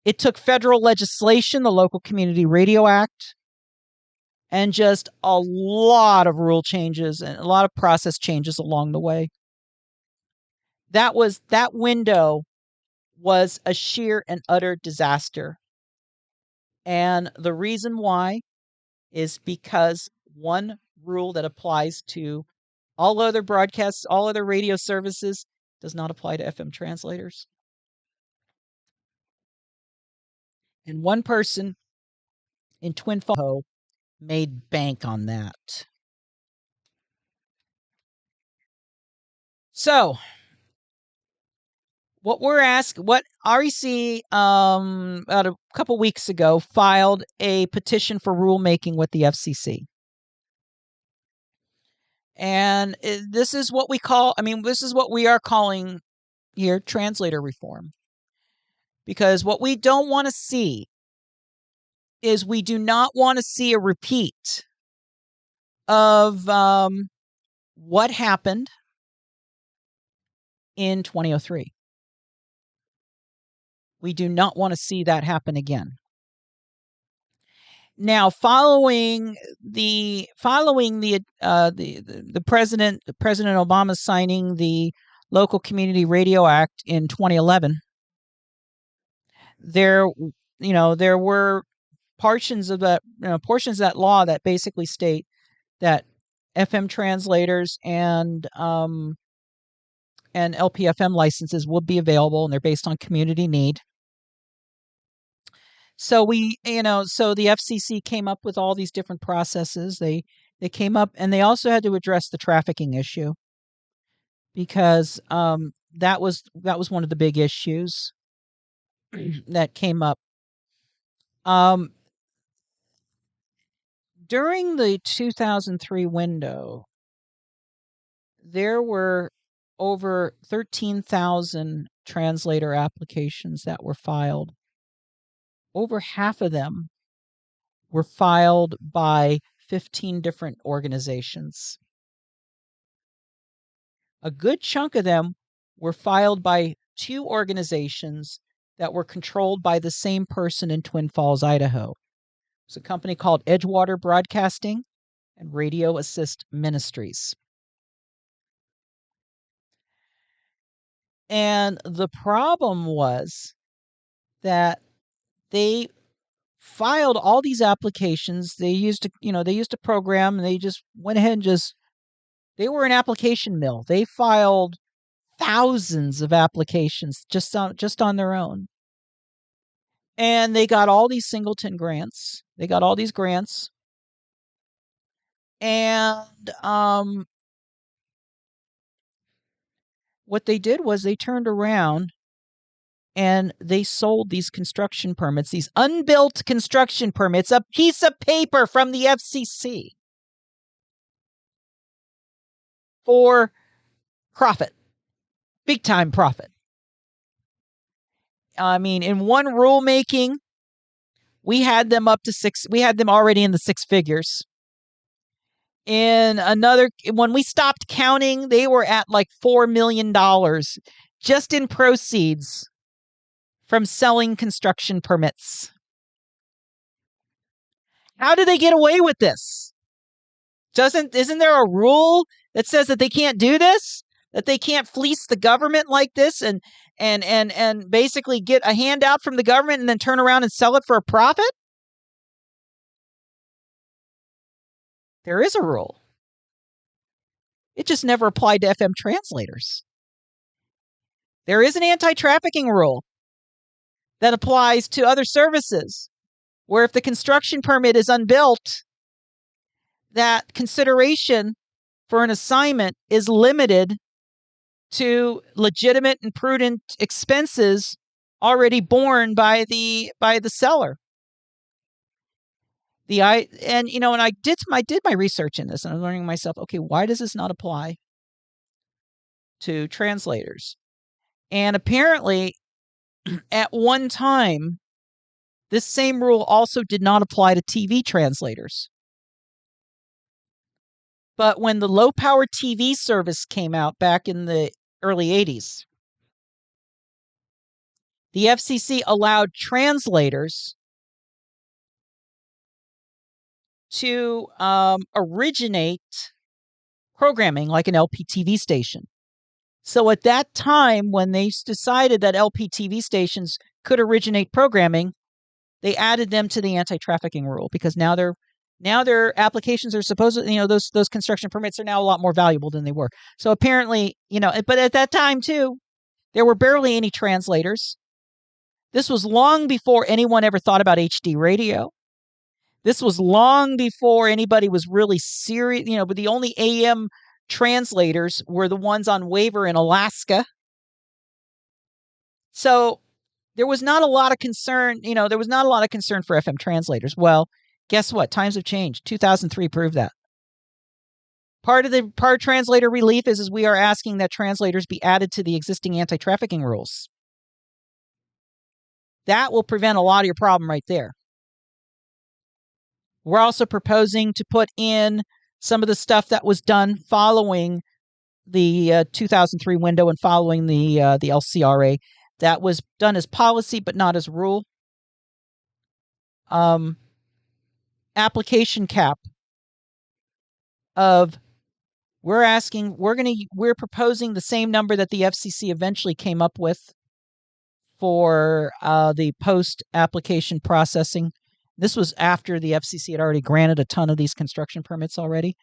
It took federal legislation, the Local Community Radio Act, and just a lot of rule changes and a lot of process changes along the way. That window was a sheer and utter disaster. And the reason why is because one rule that applies to all other broadcasts, all other radio services, does not apply to FM translators. And one person in Twin Falls made bank on that. So, what REC about a couple weeks ago filed a petition for rulemaking with the FCC. And this is what we are calling here translator reform. Because what we don't want to see is we do not want to see a repeat of what happened in 2003. We do not want to see that happen again. Now, following the President Obama signing the Local Community Radio Act in 2011, there were portions of that law that basically state that FM translators and LPFM licenses would be available, and they're based on community need. So the FCC came up with all these different processes. They came up, and they also had to address the trafficking issue, because that was one of the big issues that came up. During the 2003 window, there were over 13,000 translator applications that were filed. Over half of them were filed by 15 different organizations. A good chunk of them were filed by 2 organizations that were controlled by the same person in Twin Falls, Idaho. It's a company called Edgewater Broadcasting and Radio Assist Ministries. And the problem was that they filed all these applications. They used a program, and they just went ahead and they were an application mill. They filed thousands of applications just on their own. And they got all these singleton grants. They got all these grants. And what they did was they turned around and they sold these construction permits, these unbuilt construction permits, a piece of paper from the FCC, for profit, big time profit. I mean, in one rulemaking, we had them already in the 6 figures. In another, when we stopped counting, they were at like $4 million just in proceeds from selling construction permits. How do they get away with this? Isn't there a rule that says that they can't do this? That they can't fleece the government like this and basically get a handout from the government and then turn around and sell it for a profit? There is a rule. It just never applied to FM translators. There is an anti-trafficking rule that applies to other services, where if the construction permit is unbuilt, that consideration for an assignment is limited to legitimate and prudent expenses already borne by the seller. And I did my research in this, and I'm learning myself, okay, why does this not apply to translators? And apparently, at one time, this same rule also did not apply to TV translators. But when the low-power TV service came out back in the early 80s, the FCC allowed translators to originate programming like an LPTV station. So at that time, when they decided that LPTV stations could originate programming, they added them to the anti-trafficking rule, because now their applications are supposedly, those construction permits are now a lot more valuable than they were. So apparently, but at that time too, there were barely any translators. This was long before anyone ever thought about HD radio. This was long before anybody was really serious. But the only AM translators were the ones on waiver in Alaska. So there was not a lot of concern. There was not a lot of concern for FM translators. Well, guess what? Times have changed. 2003 proved that. Part of translator relief is we are asking that translators be added to the existing anti-trafficking rules. That will prevent a lot of your problem right there. We're also proposing to put in some of the stuff that was done following the 2003 window and following the LCRA, that was done as policy but not as rule. Application cap of we're proposing the same number that the FCC eventually came up with for the post application processing. This was after the FCC had already granted a ton of these construction permits already.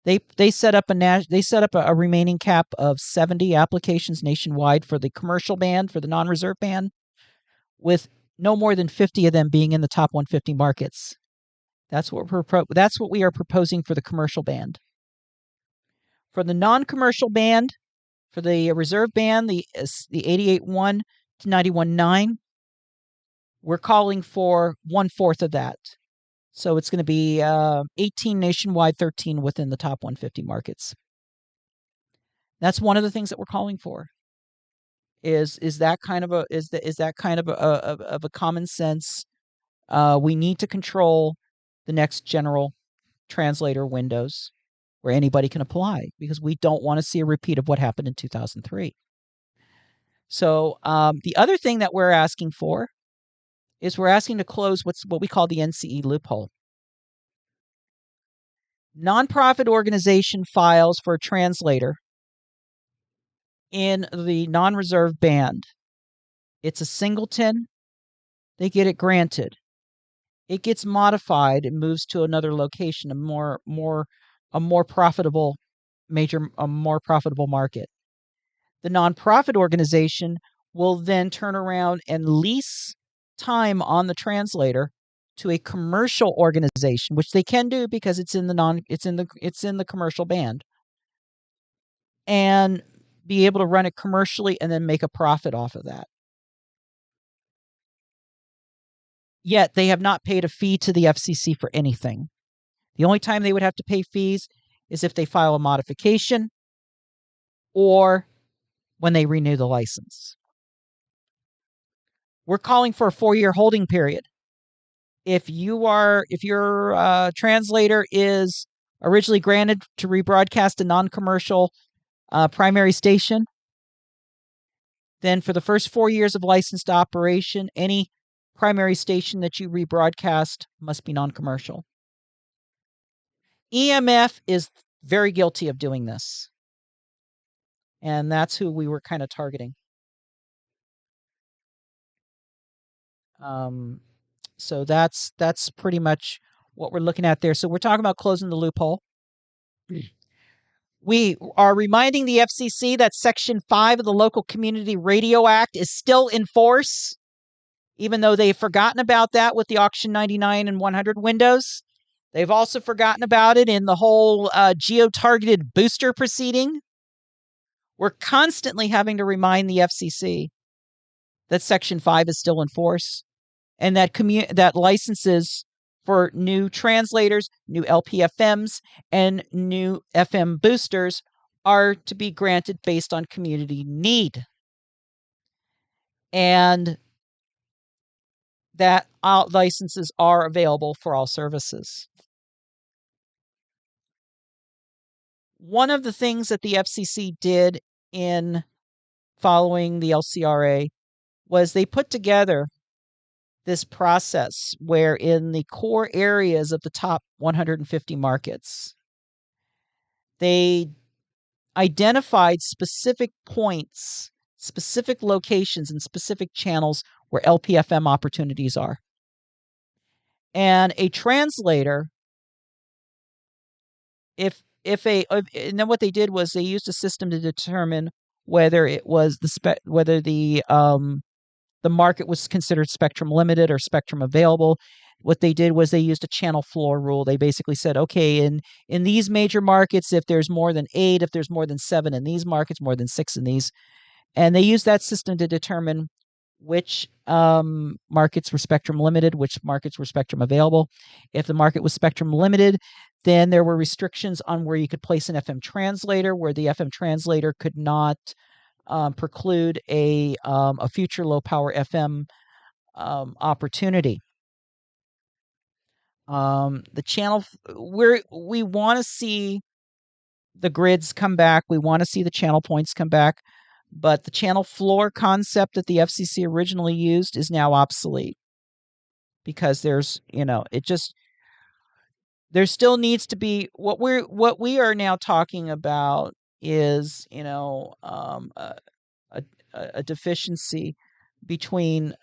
They set up a remaining cap of 70 applications nationwide for the commercial band, for the non-reserve band, with no more than 50 of them being in the top 150 markets. That's what we are proposing for the commercial band. For the non-commercial band, for the reserve band, the 88.1 to 91.9, we're calling for 1/4 of that. So it's going to be 18 nationwide, 13 within the top 150 markets. That's one of the things that we're calling for. Is that kind of a common sense? We need to control the next general translator windows where anybody can apply, because we don't want to see a repeat of what happened in 2003. So the other thing that we're asking for is we're asking to close what we call the NCE loophole. Nonprofit organization files for a translator in the non-reserve band. It's a singleton. They get it granted. It gets modified and moves to another location, a more profitable market. The nonprofit organization will then turn around and lease time on the translator to a commercial organization, which they can do because it's in the commercial band, and be able to run it commercially and then make a profit off of that. Yet they have not paid a fee to the FCC for anything. The only time they would have to pay fees is if they file a modification or when they renew the license. We're calling for a 4-year holding period. If your translator is originally granted to rebroadcast a non-commercial primary station, then for the first 4 years of licensed operation, any primary station that you rebroadcast must be non-commercial. EMF is very guilty of doing this, and that's who we were kind of targeting. So that's pretty much what we're looking at there. So we're talking about closing the loophole. We are reminding the FCC that Section 5 of the Local Community Radio Act is still in force, even though they've forgotten about that with the Auction 99 and 100 windows. They've also forgotten about it in the whole geo-targeted booster proceeding. We're constantly having to remind the FCC that Section 5 is still in force, and that licenses for new translators, new LPFMs, and new FM boosters are to be granted based on community need. And that licenses are available for all services. One of the things that the FCC did in following the LCRA was they put together this process where in the core areas of the top 150 markets, they identified specific points, specific locations, and specific channels where LPFM opportunities are. And a translator, and then what they did was they used a system to determine whether it was the market was considered spectrum limited or spectrum available. What they did was they used a channel floor rule. They basically said, okay, in these major markets, if there's more than 8, if there's more than 7 in these markets, more than 6 in these. And they used that system to determine which markets were spectrum limited, which markets were spectrum available. If the market was spectrum limited, then there were restrictions on where you could place an FM translator, where the FM translator could not preclude a future low power FM opportunity. The channel, we want to see the grids come back. We want to see the channel points come back, but the channel floor concept that the FCC originally used is now obsolete because there still needs to be what we are now talking about is a deficiency between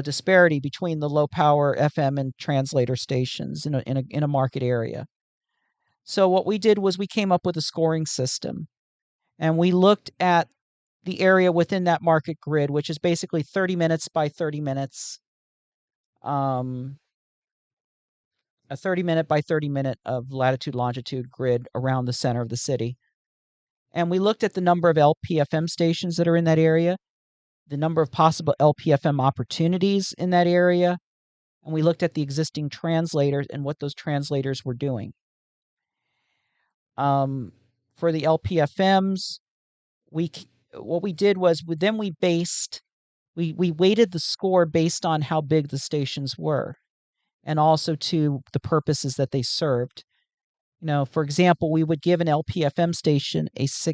disparity between the low power FM and translator stations in a market area. So what we did was we came up with a scoring system, and we looked at the area within that market grid, which is basically 30 minutes by 30 minutes, a 30-minute by 30-minute of latitude-longitude grid around the center of the city. And we looked at the number of LPFM stations that are in that area, the number of possible LPFM opportunities in that area, and we looked at the existing translators and what those translators were doing. For the LPFMs, what we did was we weighted the score based on how big the stations were. and also to the purposes that they served. For example, we would give an LPFM station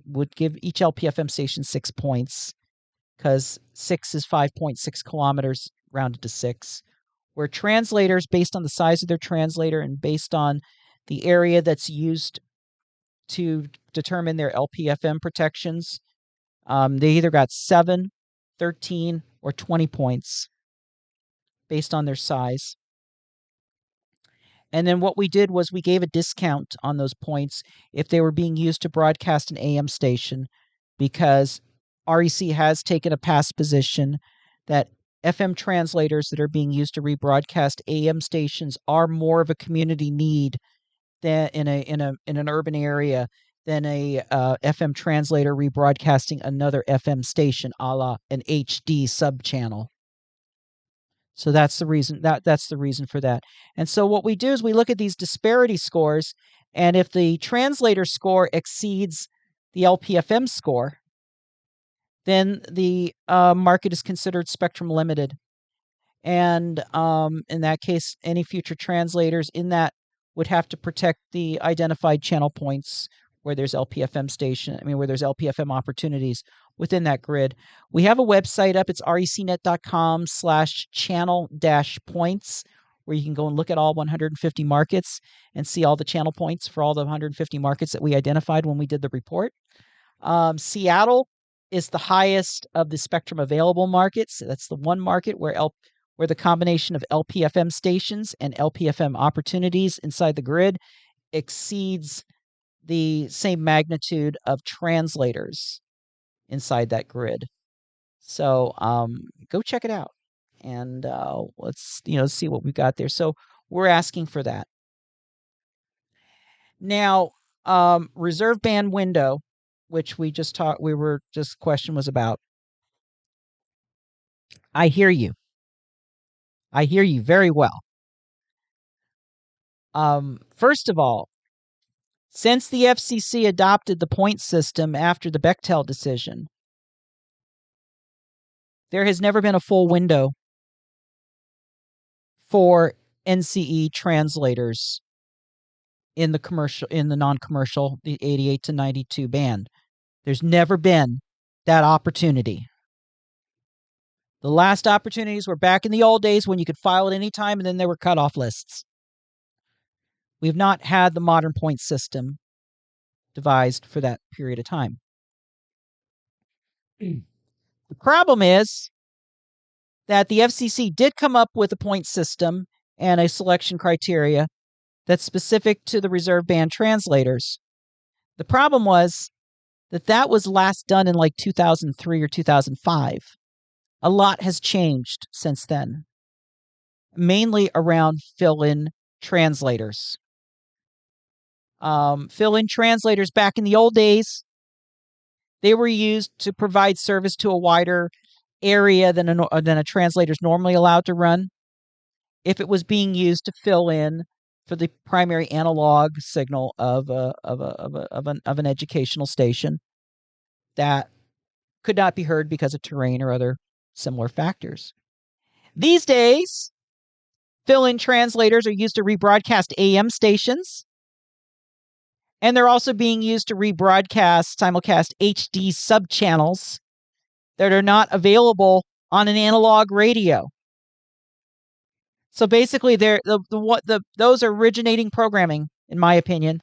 would give each LPFM station 6 points, because 6 is 5.6 kilometers rounded to 6. Where translators, based on the size of their translator and based on the area that's used to determine their LPFM protections, they either got 7, 13, or 20 points based on their size. And then what we did was we gave a discount on those points if they were being used to broadcast an AM station, because REC has taken a past position that FM translators that are being used to rebroadcast AM stations are more of a community need than in an urban area than a FM translator rebroadcasting another FM station, a la an HD subchannel. So that's the reason for that. And so what we do is we look at these disparity scores, and if the translator score exceeds the LPFM score, then the market is considered spectrum limited. And in that case, any future translators in that would have to protect the identified channel points where there's where there's LPFM opportunities within that grid. We have a website up. It's recnet.com/channel-points, where you can go and look at all 150 markets and see all the channel points for all the 150 markets that we identified when we did the report. Seattle is the highest of the spectrum available markets. That's the one market where the combination of LPFM stations and LPFM opportunities inside the grid exceeds the same magnitude of translators inside that grid. So go check it out, and let's see what we've got there. So we're asking for that. Now, reserve band window, which question was about. I hear you. I hear you very well. First of all, since the FCC adopted the point system after the Bechtel decision, there has never been a full window for NCE translators in the non-commercial, the 88 to 92 band. There's never been that opportunity. The last opportunities were back in the old days when you could file at any time, and then there were cutoff lists. We have not had the modern point system devised for that period of time. The problem is that the FCC did come up with a point system and a selection criteria that's specific to the reserve band translators. The problem was that was last done in like 2003 or 2005. A lot has changed since then, mainly around fill-in translators. Fill-in translators back in the old days, they were used to provide service to a wider area than a translator is normally allowed to run. If it was being used to fill in for the primary analog signal of an educational station that could not be heard because of terrain or other similar factors. These days, fill-in translators are used to rebroadcast AM stations, and they're also being used to simulcast HD subchannels that are not available on an analog radio. So basically, those are originating programming, in my opinion.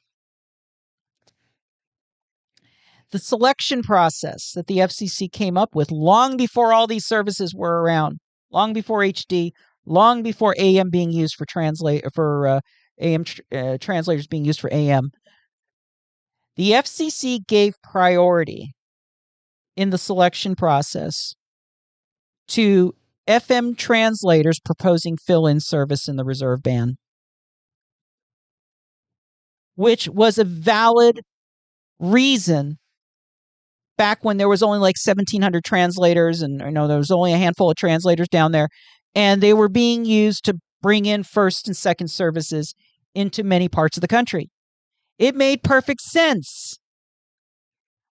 The selection process that the FCC came up with long before all these services were around, long before HD, long before AM being used for AM translators being used for AM, the FCC gave priority in the selection process to FM translators proposing fill-in service in the reserve band, which was a valid reason back when there was only like 1,700 translators, and there was only a handful of translators down there, and they were being used to bring in first and second services into many parts of the country. It made perfect sense.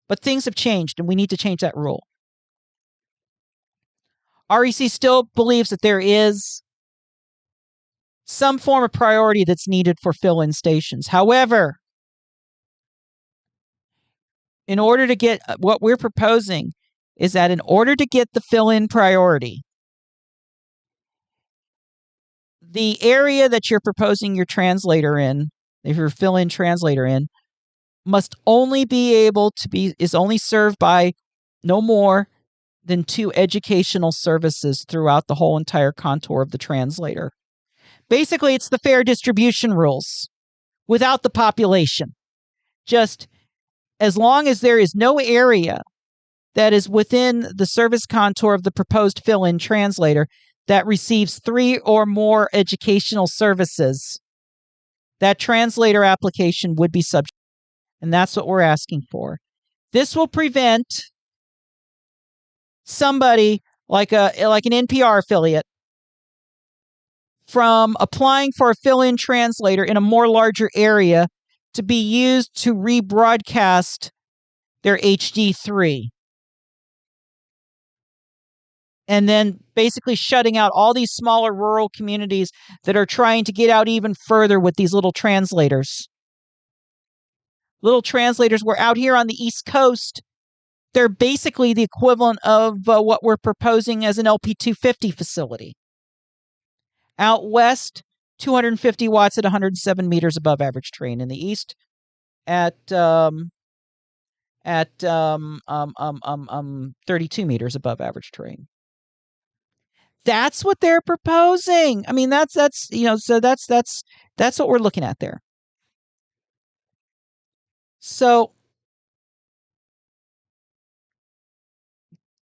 But things have changed, and we need to change that rule. REC still believes that there is some form of priority that's needed for fill-in stations. However, in order to get what we're proposing is that in order to get the fill-in priority, the area that you're proposing your translator in, if your fill-in translator in, must only be able to be, is only served by no more than 2 educational services throughout the whole entire contour of the translator. Basically, it's the fair distribution rules without the population. Just as long as there is no area that is within the service contour of the proposed fill-in translator that receives 3 or more educational services, that translator application would be subject. And that's what we're asking for. This will prevent somebody like an NPR affiliate from applying for a fill-in translator in a more larger area to be used to rebroadcast their HD3. And then basically shutting out all these smaller rural communities that are trying to get out even further with these little translators. Little translators were out here on the East Coast. They're basically the equivalent of what we're proposing as an LP250 facility. Out west, 250 watts at 107 meters above average terrain. In the east, at 32 meters above average terrain. That's what they're proposing. I mean, that's so that's what we're looking at there. So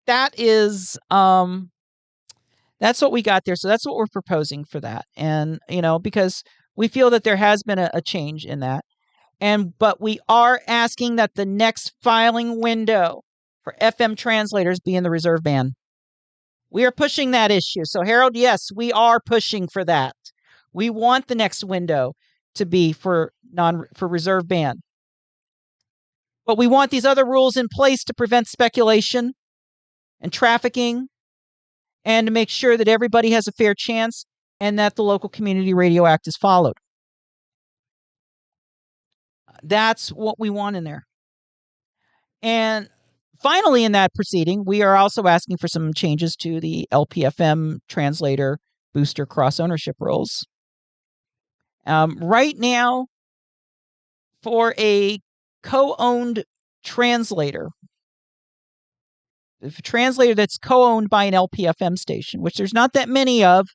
that is that's what we got there. So that's what we're proposing for that. And because we feel that there has been a change in that. But we are asking that the next filing window for FM translators be in the reserve band. We are pushing that issue. So Harold, yes, we are pushing for that. We want the next window to be for reserve band. But we want these other rules in place to prevent speculation and trafficking and to make sure that everybody has a fair chance and that the Local Community Radio Act is followed. That's what we want in there. And finally, in that proceeding, we are also asking for some changes to the LPFM translator booster cross ownership rules. Right now, for a co-owned translator, if a translator that's co-owned by an LPFM station, which there's not that many of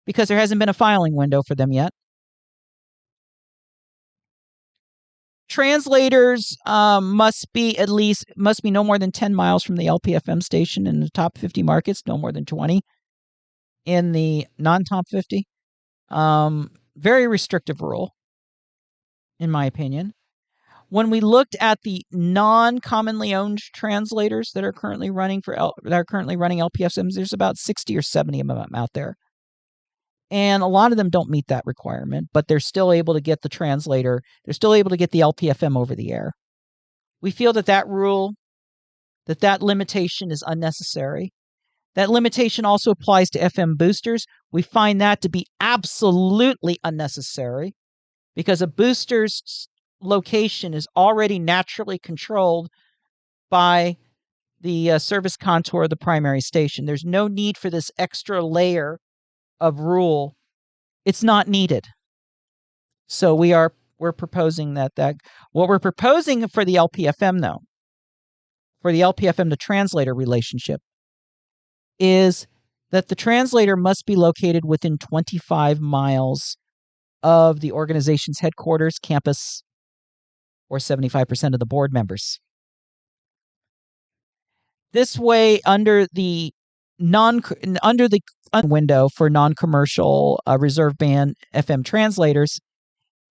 because there hasn't been a filing window for them yet, translators must be no more than 10 miles from the LPFM station in the top 50 markets, no more than 20 in the non-top 50. Very restrictive rule, in my opinion. When we looked at the non-commonly owned translators that are currently running LPFMs, there's about 60 or 70 of them out there. And a lot of them don't meet that requirement, but they're still able to get the translator. They're still able to get the LPFM over the air. We feel that rule, that limitation is unnecessary. That limitation also applies to FM boosters. We find that to be absolutely unnecessary because a booster's location is already naturally controlled by the service contour of the primary station. There's no need for this extra layer of rule. It's not needed. So we're proposing that what we're proposing for the LPFM though, for the LPFM to translator relationship, is that the translator must be located within 25 miles of the organization's headquarters, campus, or 75% of the board members. This way, under the window for non-commercial reserve band FM translators,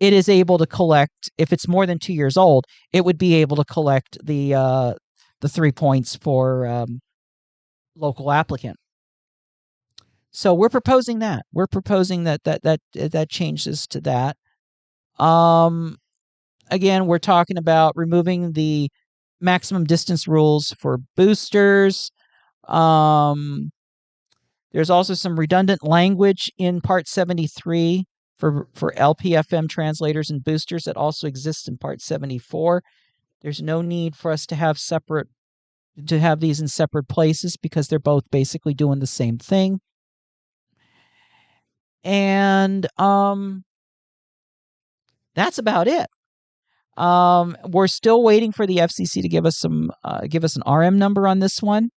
it is able to collect, if it's more than 2 years old, it would be able to collect the 3 points for local applicant. So we're proposing that. We're proposing that changes to that. Again, we're talking about removing the maximum distance rules for boosters. There's also some redundant language in Part 73 for LPFM translators and boosters that also exists in Part 74. There's no need for us to have these in separate places because they're both basically doing the same thing. And that's about it. We're still waiting for the FCC to give us an RM number on this one.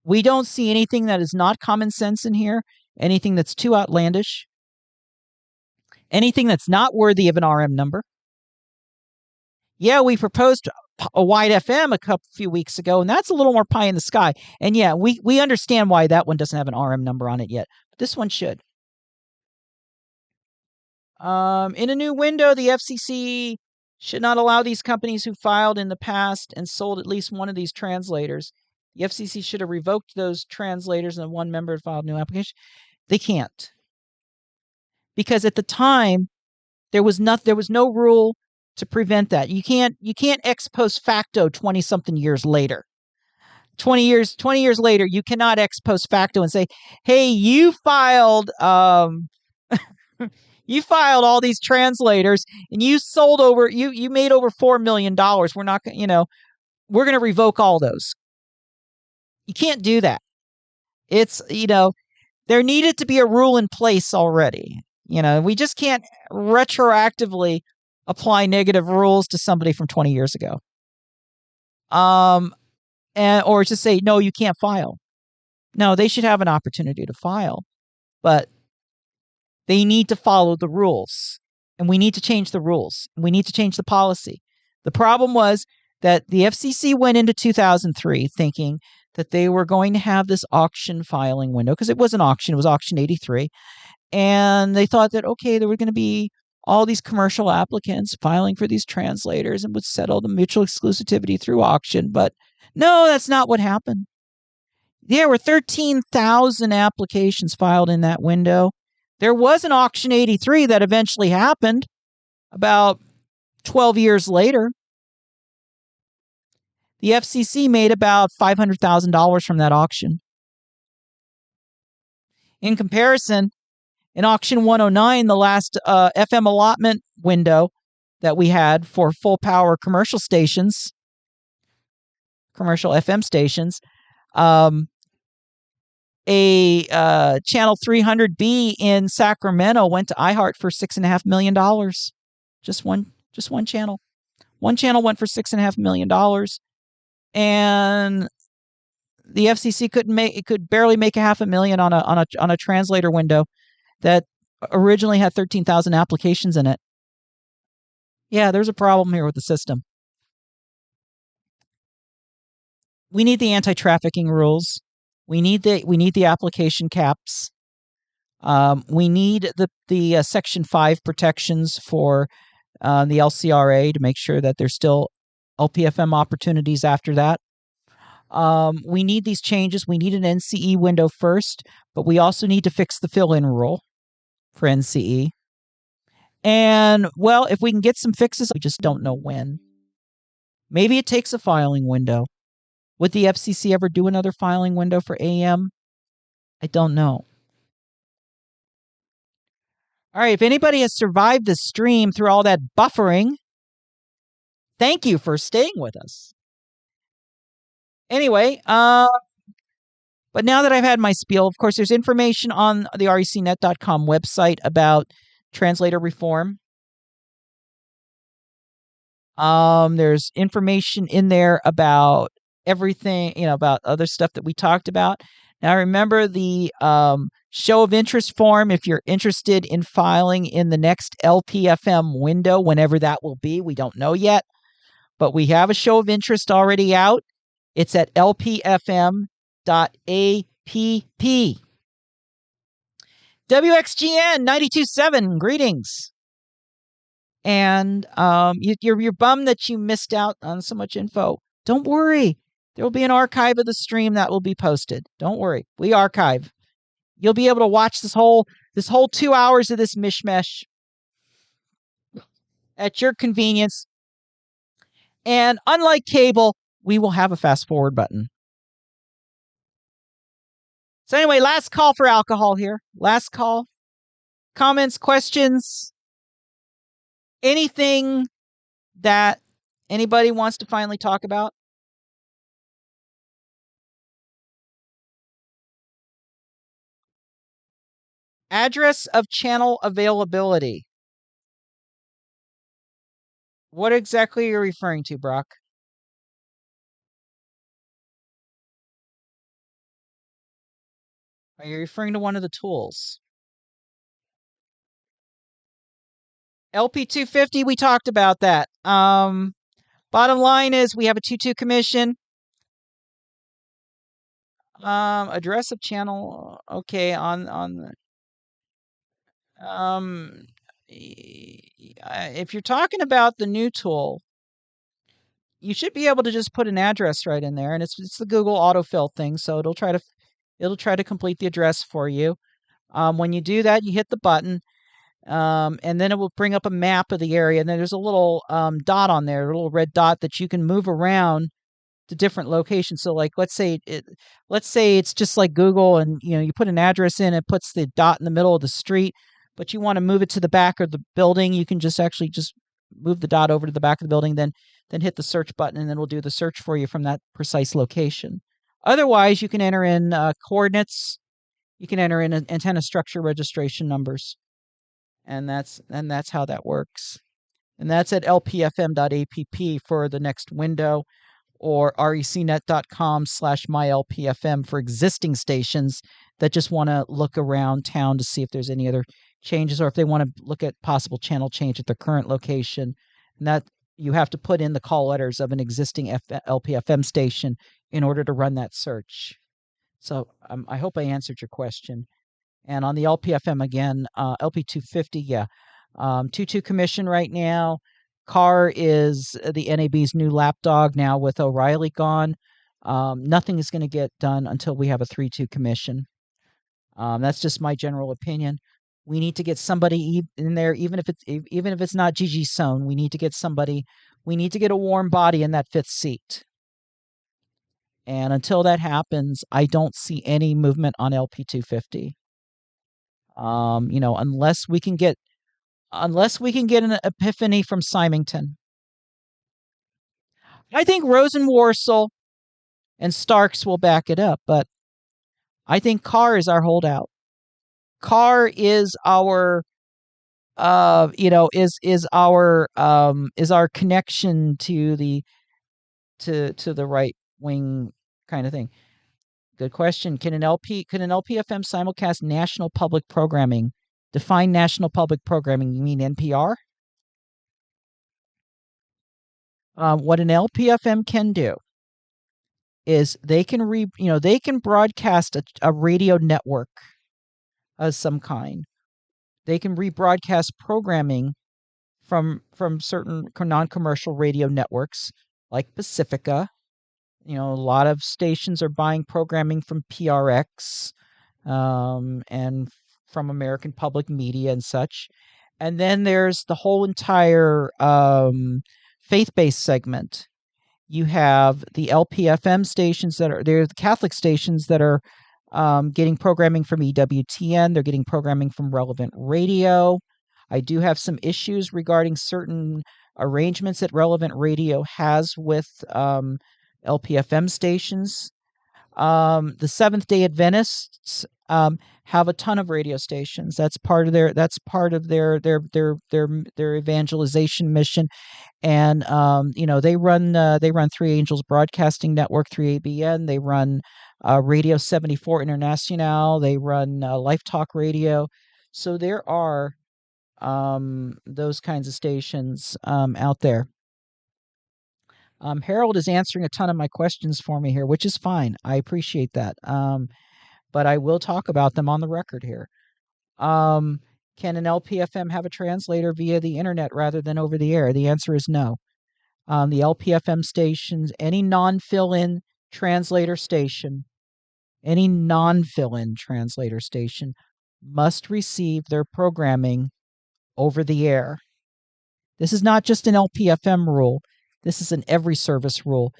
We don't see anything that is not common sense in here, anything that's too outlandish, anything that's not worthy of an RM number. Yeah, we proposed a wide FM a few weeks ago, and that's a little more pie in the sky. And yeah, we understand why that one doesn't have an RM number on it yet. But this one should. In a new window, the FCC should not allow these companies who filed in the past and sold at least one of these translators. The FCC should have revoked those translators and one member filed a new application. They can't. Because at the time, there was no rule to prevent that. You can't ex post facto 20-something years later. 20 years later, you cannot ex post facto and say, hey, you filed you filed all these translators and you sold you made over $4 million. We're not we're going to revoke all those. You can't do that. It's, there needed to be a rule in place already. We just can't retroactively apply negative rules to somebody from 20 years ago. Or just say, no, you can't file. No, they should have an opportunity to file, but they need to follow the rules, and we need to change the rules. We need to change the policy. The problem was that the FCC went into 2003 thinking that they were going to have this auction filing window, because it was an auction. It was auction 83. And they thought that, okay, there were going to be all these commercial applicants filing for these translators and would settle the mutual exclusivity through auction. But no, that's not what happened. There were 13,000 applications filed in that window. There was an auction 83 that eventually happened about 12 years later. The FCC made about $500,000 from that auction. In comparison, in auction 109, the last FM allotment window that we had for full power commercial stations, commercial FM stations, a channel 300B in Sacramento went to iHeart for $6.5 million. Just one channel. One channel went for $6.5 million. And the FCC could barely make $500,000 on a translator window that originally had 13,000 applications in it. Yeah, there's a problem here with the system. We need the anti-trafficking rules. We need the application caps. We need the Section 5 protections for the LCRA to make sure that there's still LPFM opportunities after that. We need these changes. We need an NCE window first, but we also need to fix the fill-in rule for NCE. And, well, if we can get some fixes, we just don't know when. Maybe it takes a filing window. Would the FCC ever do another filing window for AM? I don't know. All right, if anybody has survived this stream through all that buffering, thank you for staying with us. Anyway, but now that I've had my spiel, of course, there's information on the recnet.com website about translator reform. There's information in there about everything, about other stuff that we talked about. Now, remember the show of interest form if you're interested in filing in the next LPFM window, whenever that will be. We don't know yet, but we have a show of interest already out. It's at lpfm.app. WXGN 92.7, greetings. And you're bummed that you missed out on so much info. Don't worry. There will be an archive of the stream that will be posted. Don't worry. We archive. You'll be able to watch this whole 2 hours of this mishmash at your convenience. And unlike cable, we will have a fast forward button. So anyway, last call for alcohol here. Last call. Comments, questions, anything that anybody wants to finally talk about? Address of channel availability. What exactly are you referring to, Brock? Are you referring to one of the tools? LP250, we talked about that. Bottom line is we have a 2-2 commission. Address of channel. Okay, on if you're talking about the new tool, you should be able to just put an address right in there, and it's the Google autofill thing, so it'll try to complete the address for you. When you do that, you hit the button, and then it will bring up a map of the area, and then there's a little dot on there, a little red dot that you can move around to different locations. So like let's say it's just like Google, and you put an address in, it puts the dot in the middle of the street, but you want to move it to the back of the building, you can just move the dot over to the back of the building, then hit the search button, and then we'll do the search for you from that precise location. Otherwise, you can enter in coordinates, you can enter in antenna structure registration numbers, and that's how that works. And that's at lpfm.app for the next window, or recnet.com/mylpfm for existing stations that just want to look around town to see if there's any other changes, or if they want to look at possible channel change at their current location. And that you have to put in the call letters of an existing LPFM station in order to run that search. So I hope I answered your question. And on the LPFM again, LP250, yeah. 2-2 commission right now. Car is the NAB's new lapdog now with O'Reilly gone. Nothing is going to get done until we have a 3-2 commission. That's just my general opinion. We need to get somebody in there, even if it's not Gigi Sohn. We need to get somebody. We need to get a warm body in that fifth seat. And until that happens, I don't see any movement on LP250. Unless we can get an epiphany from Symington. I think Rosenworcel and Starks will back it up, but I think Carr is our holdout. Carr is our is our connection to the right wing kind of thing. Good question. Could an LPFM simulcast national public programming? Define national public programming. You mean NPR? What an LPFM can do is they can broadcast a radio network of some kind. They can rebroadcast programming from certain non-commercial radio networks like Pacifica. A lot of stations are buying programming from PRX and from American Public Media and such. And then there's the whole entire faith-based segment. You have the LPFM stations they're the Catholic stations that are getting programming from EWTN. They're getting programming from Relevant Radio. I do have some issues regarding certain arrangements that Relevant Radio has with LPFM stations. The Seventh-day Adventists have a ton of radio stations. That's part of their evangelization mission. And they run Three Angels Broadcasting Network, 3ABN. They run Radio 74 International. They run Life Talk Radio. So there are those kinds of stations out there. Harold is answering a ton of my questions for me here, which is fine. I appreciate that. But I will talk about them on the record here. Can an LPFM have a translator via the internet rather than over the air? The answer is no. The LPFM stations, any non-fill-in translator station must receive their programming over the air. This is not just an LPFM rule. This is an every service rule.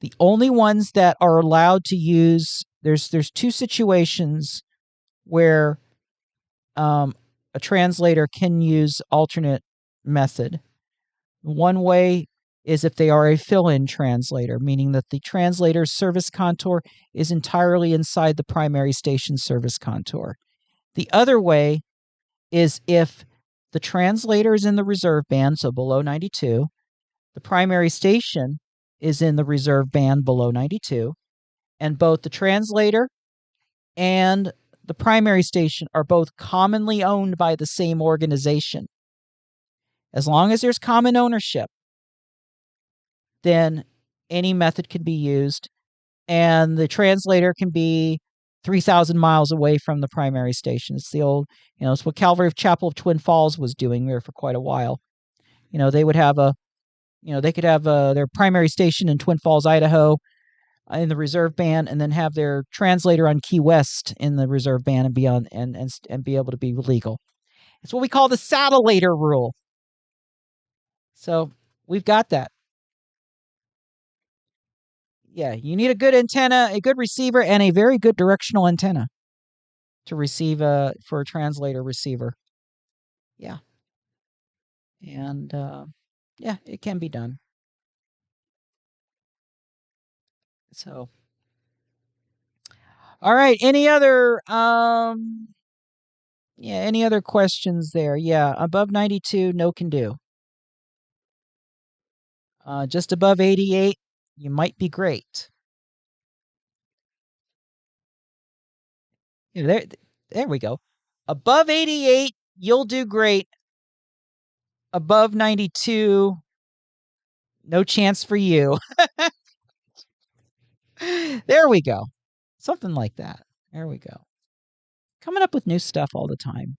The only ones that are allowed to use, there's two situations where a translator can use alternate method. One way is if they are a fill-in translator, meaning that the translator's service contour is entirely inside the primary station service contour. The other way is if the translator is in the reserve band, so below 92, the primary station is in the reserve band below 92, and both the translator and the primary station are both commonly owned by the same organization. As long as there's common ownership, then any method can be used, and the translator can be 3,000 miles away from the primary station. It's the old, it's what Calvary of Chapel of Twin Falls was doing there for quite a while. They would have they could have their primary station in Twin Falls, Idaho, in the reserve band, and then have their translator on Key West in the reserve band and be on and be able to be legal. It's what we call the satellator rule. So we've got that. Yeah, you need a good antenna, a good receiver, and a very good directional antenna to receive for a translator receiver. Yeah. And yeah, it can be done. So, all right. Any other any other questions there? Yeah, above 92, no can do. Just above 88, you might be great. There we go. Above 88, you'll do great. Above 92, no chance for you. There we go. Something like that. There we go. Coming up with new stuff all the time.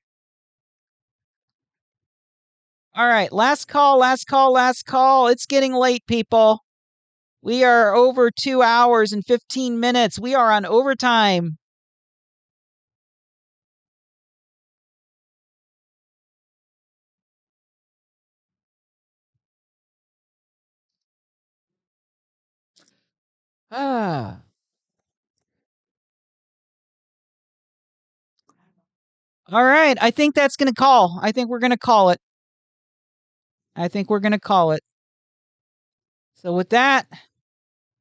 All right, last call. It's getting late, people. We are over 2 hours and 15 minutes. We are on overtime. All right, I think that's going to call. I think we're going to call it. So with that,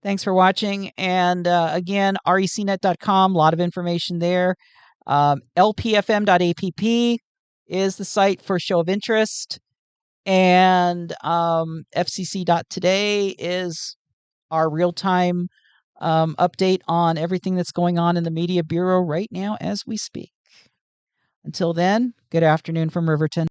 thanks for watching. And again, recnet.com, a lot of information there. LPFM.app is the site for show of interest. And FCC.today is our real-time update on everything that's going on in the Media Bureau right now as we speak. Until then, good afternoon from Riverton.